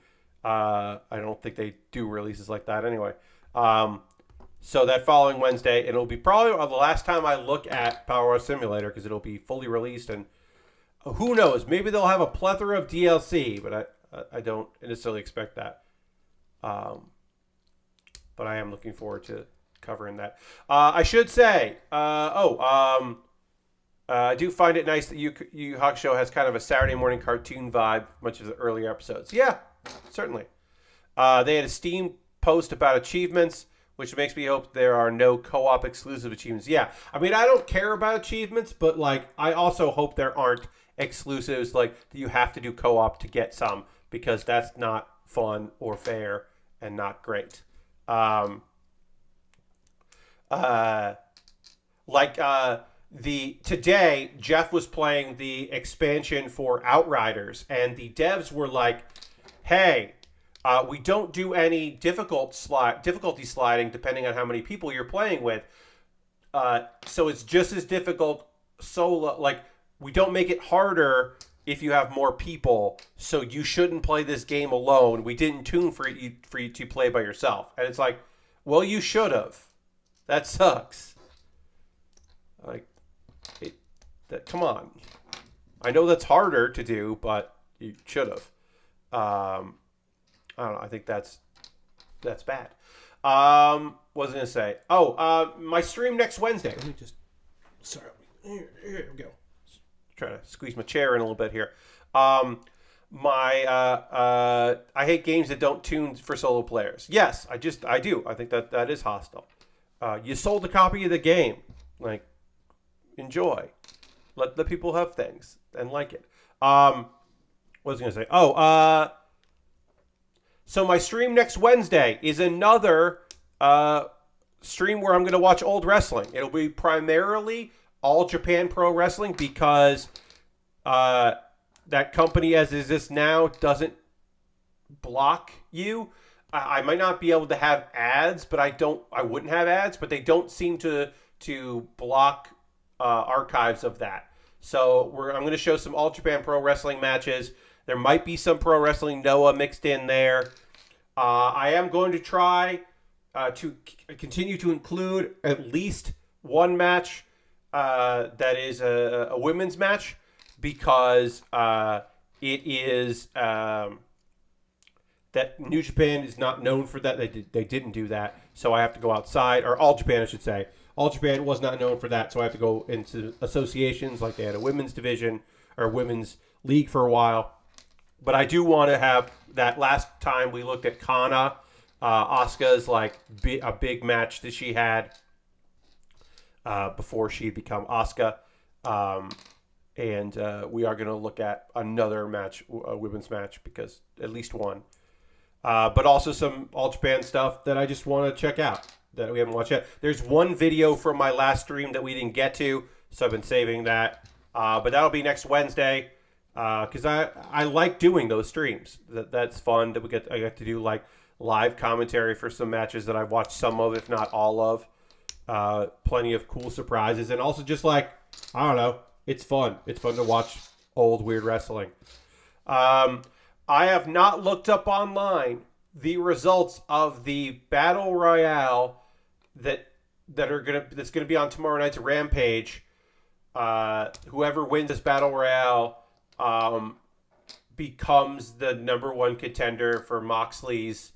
I don't think they do releases like that anyway. So that following Wednesday, it'll be probably the last time I look at Power Wash Simulator because it'll be fully released. And who knows? Maybe they'll have a plethora of DLC, but I don't necessarily expect that. But I am looking forward to covering that. I should say, I do find it nice that Yu Hakusho has kind of a Saturday morning cartoon vibe, much of the earlier episodes. Yeah, certainly. They had a Steam post about achievements, which makes me hope there are no co-op exclusive achievements. Yeah, I mean, I don't care about achievements, but like, I also hope there aren't exclusives like you have to do co-op to get some, because that's not fun or fair and not great. Um, uh, like the today, Jeff was playing the expansion for Outriders, and the devs were like, "Hey, we don't do any difficulty sliding depending on how many people you're playing with. So it's just as difficult solo. Like, we don't make it harder if you have more people. So you shouldn't play this game alone. We didn't tune for you to play by yourself." And it's like, well, you should have. That sucks. Like, come on. I know that's harder to do, but you should have. I don't know. I think that's bad. What was I gonna say? Oh, my stream next Wednesday. Let me just. Sorry. Here we go. Trying to squeeze my chair in a little bit here. I hate games that don't tune for solo players. Yes, I do. I think that is hostile. You sold a copy of the game. Like, enjoy. Let the people have things and like it. What was I gonna say? Oh, so my stream next Wednesday is another stream where I'm going to watch old wrestling. It'll be primarily All Japan Pro Wrestling, because that company as is this now doesn't block you. I might not be able to have ads, but I wouldn't have ads, but they don't seem to block archives of that. So I'm going to show some All Japan Pro Wrestling matches. There might be some Pro Wrestling Noah mixed in there. I am going to try to continue to include at least one match that is a women's match, because it is that New Japan is not known for that. They didn't do that, so I have to go outside, or All Japan, I should say. All Japan was not known for that, so I have to go into associations, like they had a women's division or women's league for a while. But I do want to have that. Last time we looked at Kana, Asuka's like a big match that she had before she become Asuka. And we are going to look at another match, a women's match, because at least one. But also some All Japan stuff that I just want to check out that we haven't watched yet. There's one video from my last stream that we didn't get to, so I've been saving that. But that'll be next Wednesday. Because I like doing those streams. That's fun. That I get to do like live commentary for some matches that I've watched some of, if not all of. Plenty of cool surprises, and also just like, I don't know, it's fun. It's fun to watch old weird wrestling. I have not looked up online the results of the battle royale that's gonna be on tomorrow night's Rampage. Whoever wins this battle royale becomes the number one contender for Moxley's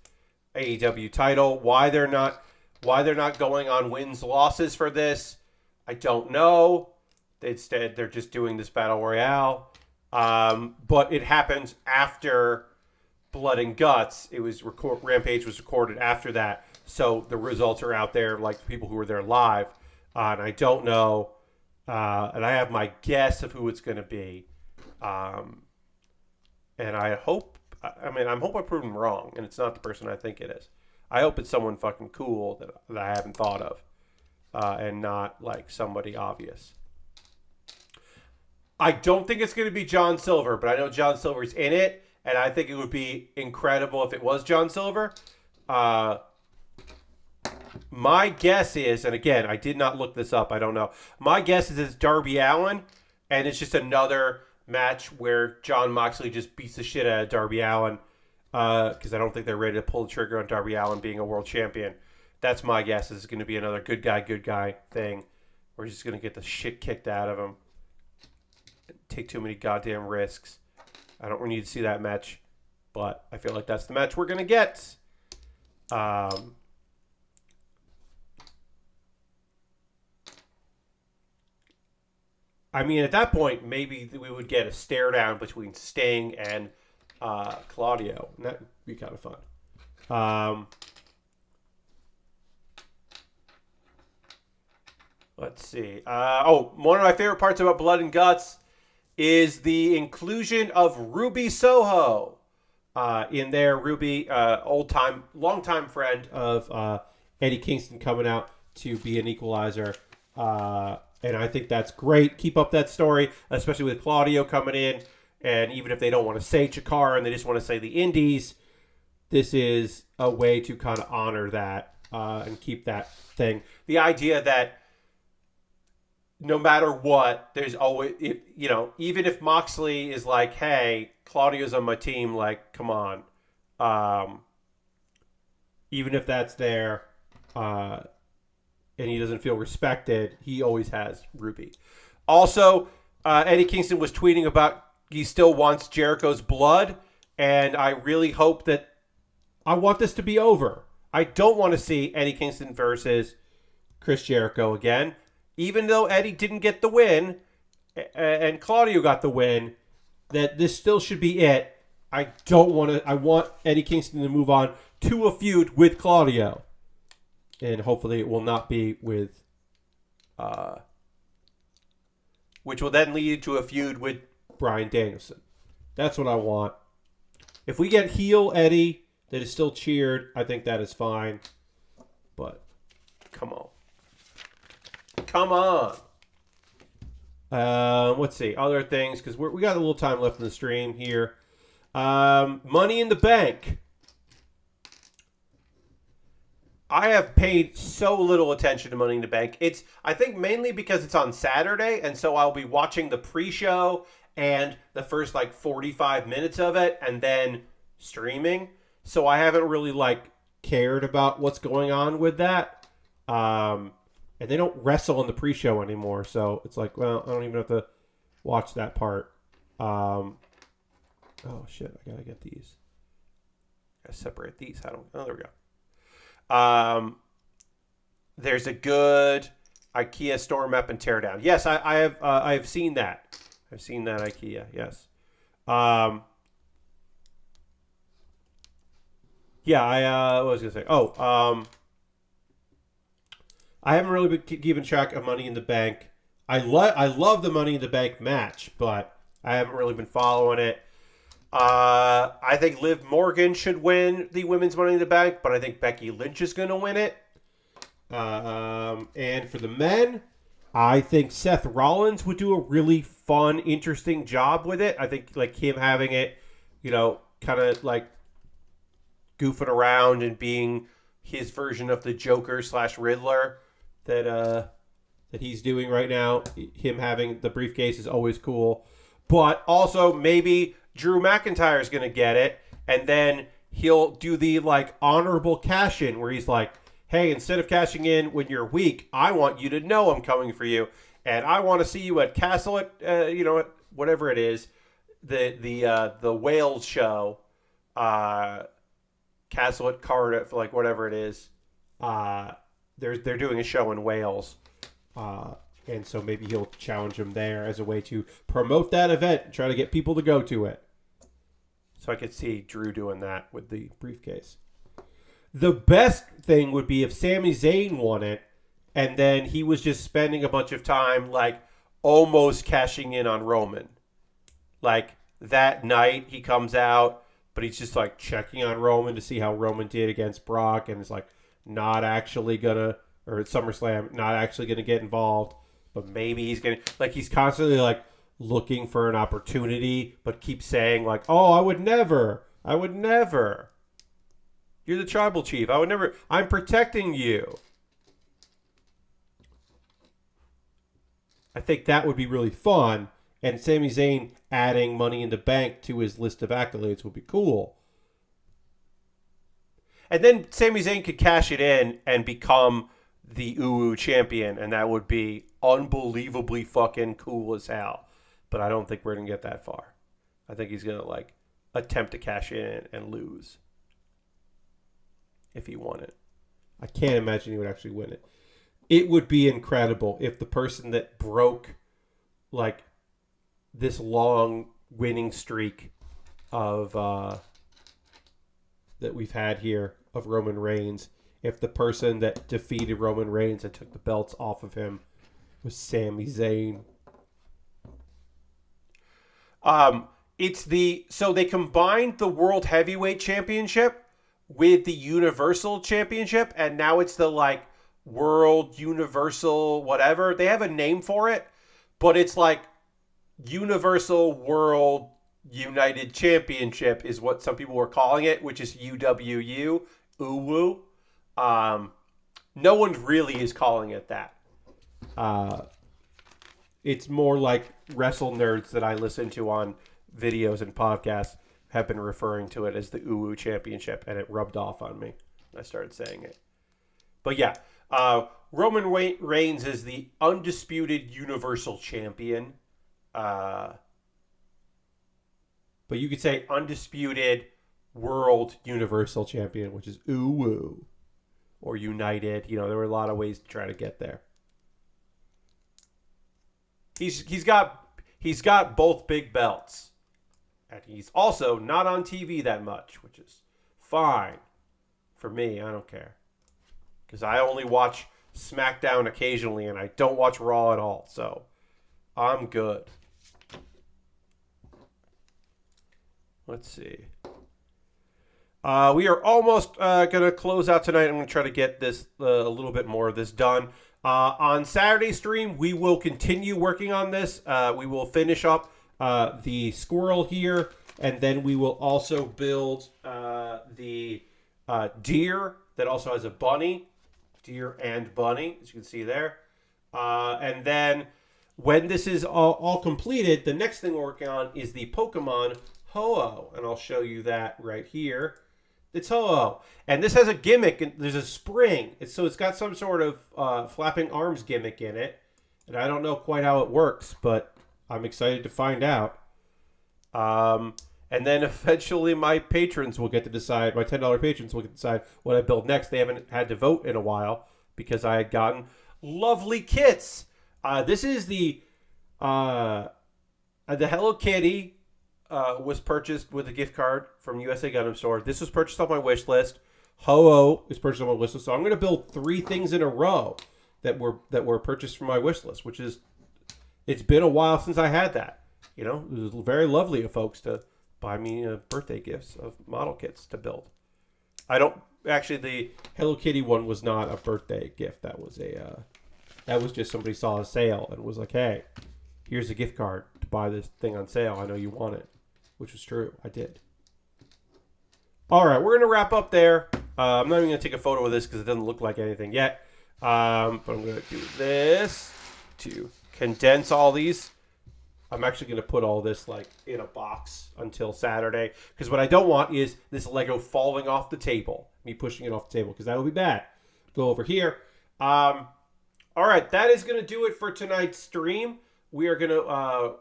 AEW title. Why they're not going on wins losses for this, I don't know. Instead, they're just doing this battle royale. But it happens after Blood and Guts. Rampage was recorded after that, so the results are out there, like people who were there live. And I don't know, and I have my guess of who it's going to be. And I hope, I'm proven wrong, and it's not the person I think it is. I hope it's someone fucking cool that I haven't thought of, and not like somebody obvious. I don't think it's going to be John Silver, but I know John Silver's in it, and I think it would be incredible if it was John Silver. My guess is, and again, I did not look this up, I don't know. My guess is it's Darby Allin, and it's just another match where John Moxley just beats the shit out of Darby Allin, because I don't think they're ready to pull the trigger on Darby Allin being a world champion. That's my guess. Is going to be another good guy thing. We're just going to get the shit kicked out of him. Take too many goddamn risks. I don't need to see that match, but I feel like that's the match we're going to get. I mean, at that point, maybe we would get a stare down between Sting and Claudio. And that would be kind of fun. Let's see. One of my favorite parts about Blood and Guts is the inclusion of Ruby Soho in there. Ruby, longtime friend of Eddie Kingston, coming out to be an equalizer. And I think that's great. Keep up that story, especially with Claudio coming in. And even if they don't want to say Chikara and they just want to say the Indies, this is a way to kind of honor that and keep that thing. The idea that no matter what, there's always, even if Moxley is like, hey, Claudio's on my team, like, come on. Even if that's there and he doesn't feel respected, he always has Ruby. Also, Eddie Kingston was tweeting about he still wants Jericho's blood, and I really hope that I want this to be over. I don't want to see Eddie Kingston versus Chris Jericho again. Even though Eddie didn't get the win and Claudio got the win, that this still should be it. I want Eddie Kingston to move on to a feud with Claudio. And hopefully it will not be with, which will then lead to a feud with Bryan Danielson. That's what I want. If we get heel Eddie that is still cheered, I think that is fine. But come on. Come on. Let's see. Other things, because we got a little time left in the stream here. Money in the Bank. I have paid so little attention to Money in the Bank. It's, I think, mainly because it's on Saturday, and so I'll be watching the pre-show and the first, 45 minutes of it, and then streaming. So I haven't really, cared about what's going on with that. And they don't wrestle in the pre-show anymore, so it's like, well, I don't even have to watch that part. Oh, shit, I gotta get these. Gotta separate these. There we go. There's a good IKEA store map and teardown. Yes, I have seen that. I've seen that IKEA, yes. What was I going to say? I haven't really been keeping track of Money in the Bank. I love the Money in the Bank match, but I haven't really been following it. I think Liv Morgan should win the Women's Money in the Bank, but I think Becky Lynch is going to win it. And for the men, I think Seth Rollins would do a really fun, interesting job with it. I think him having it, kind of goofing around and being his version of the Joker / Riddler that he's doing right now. Him having the briefcase is always cool. But also maybe Drew McIntyre is going to get it, and then he'll do the honorable cash in where he's like, hey, instead of cashing in when you're weak, I want you to know I'm coming for you, and I want to see you at Castle at whatever it is, the Wales show, Castle at Cardiff, whatever it is. They're doing a show in Wales, and so maybe he'll challenge him there as a way to promote that event and try to get people to go to it. So I could see Drew doing that with the briefcase. The best thing would be if Sami Zayn won it, and then he was just spending a bunch of time almost cashing in on Roman. That night he comes out, but he's just checking on Roman to see how Roman did against Brock, and is not actually gonna, or at SummerSlam, not actually gonna get involved, but maybe he's gonna, he's constantly looking for an opportunity, but keeps saying oh, I would never. You're the tribal chief. I would never. I'm protecting you. I think that would be really fun. And Sami Zayn adding Money in the Bank to his list of accolades would be cool. And then Sami Zayn could cash it in and become the UU champion, and that would be unbelievably fucking cool as hell. But I don't think we're going to get that far. I think he's going to attempt to cash in and lose. If he won it. I can't imagine he would actually win it. It would be incredible if the person that broke this long winning streak of that we've had here of Roman Reigns if the person that defeated Roman Reigns and took the belts off of him was Sami Zayn. So they combined the World Heavyweight Championship with the Universal Championship, and now it's the like World Universal whatever. They have a name for it, but it's like Universal World United Championship is what some people were calling it, which is UWU, UWU. No one really is calling it that. It's more like wrestle nerds that I listen to on videos and podcasts have been referring to it as the UWU Championship, and it rubbed off on me. I started saying it. But yeah, Roman Reigns is the undisputed Universal Champion. But you could say undisputed World Universal Champion, which is UWU or United. You know, there were a lot of ways to try to get there. He's got both big belts, and he's also not on TV that much, which is fine for me. I don't care because I only watch SmackDown occasionally, and I don't watch Raw at all, so I'm good. Let's see. We are almost going to close out tonight. I'm going to try to get this a little bit more of this done. On Saturday stream, we will continue working on this. We will finish up the squirrel here, and then we will also build the deer that also has a bunny. Deer and bunny, as you can see there. And then when this is all completed, the next thing we're working on is the Pokemon Ho-Oh, and I'll show you that right here. It's Ho-Oh, and this has a gimmick, and there's a spring. It's got some sort of flapping arms gimmick in it, and I don't know quite how it works, but I'm excited to find out. And then eventually my patrons will get to decide, my $10 patrons will get to decide what I build next. They haven't had to vote in a while because I had gotten lovely kits. This is the Hello Kitty. Was purchased with a gift card from USA Gundam Store. This was purchased on my wish list. Ho-Oh is purchased on my wish list. So I'm going to build 3 things in a row that were purchased from my wish list, which is, it's been a while since I had that. You know, it was very lovely of folks to buy me birthday gifts of model kits to build. The Hello Kitty one was not a birthday gift. That was just somebody saw a sale and was like, hey, here's a gift card to buy this thing on sale. I know you want it. Which was true. I did. All right, we're going to wrap up there. I'm not even going to take a photo of this because it doesn't look like anything yet. But I'm going to do this to condense all these. I'm actually going to put all this like in a box until Saturday. Because what I don't want is this Lego falling off the table. Me pushing it off the table because that would be bad. Go over here. All right, that is going to do it for tonight's stream. We are going to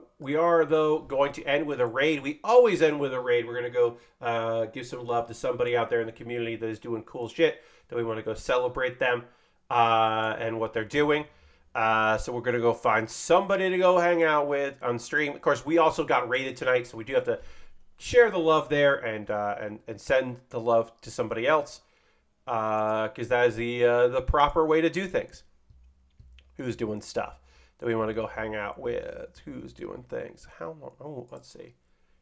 end with a raid. We always end with a raid. We're going to go give some love to somebody out there in the community that is doing cool shit, that we want to go celebrate them and what they're doing. So we're going to go find somebody to go hang out with on stream. Of course, we also got raided tonight, so we do have to share the love there and send the love to somebody else because that is the proper way to do things. Who's doing stuff that we want to go hang out with? Who's doing things? How long? Oh, let's see.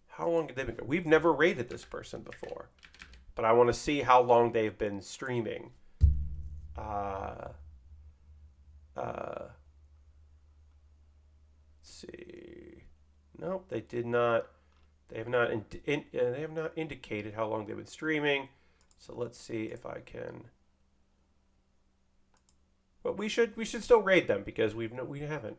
How long have they been? We've never rated this person before, but I want to see how long they've been streaming. Let's see. Nope, they did not. They have not. They have not indicated how long they've been streaming. So let's see if I can. But we should still raid them because we haven't.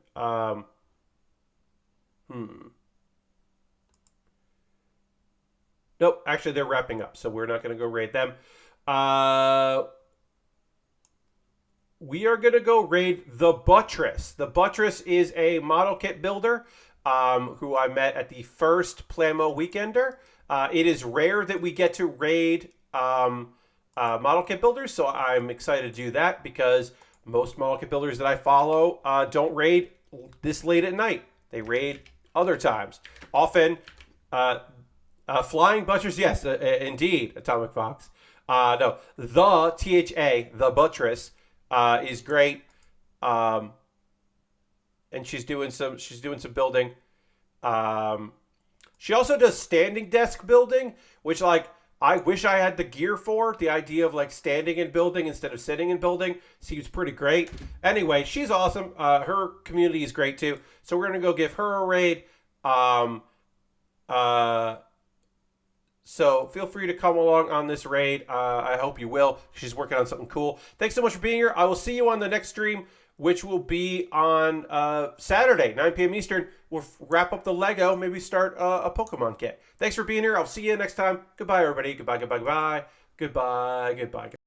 Nope, actually they're wrapping up, so we're not going to go raid them. We are going to go raid the Buttress. The Buttress is a model kit builder who I met at the first Plamo Weekender. It is rare that we get to raid model kit builders, so I'm excited to do that because most model kit builders that I follow don't raid this late at night. They raid other times. Often, Flying Buttress, yes, indeed, Atomic Fox. No, the Buttress, is great. Um, and she's doing some building. Um, she also does standing desk building, which like I wish I had the gear for. The idea of like standing and building instead of sitting and building seems pretty great. Anyway, she's awesome. Her community is great too. So we're gonna go give her a raid. Um, uh, so feel free to come along on this raid. I hope you will. She's working on something cool. Thanks so much for being here. I will see you on the next stream, which will be on Saturday, 9 p.m. Eastern. We'll wrap up the Lego, maybe start a Pokemon kit. Thanks for being here. I'll see you next time. Goodbye, everybody. Goodbye, goodbye, goodbye. Goodbye, goodbye.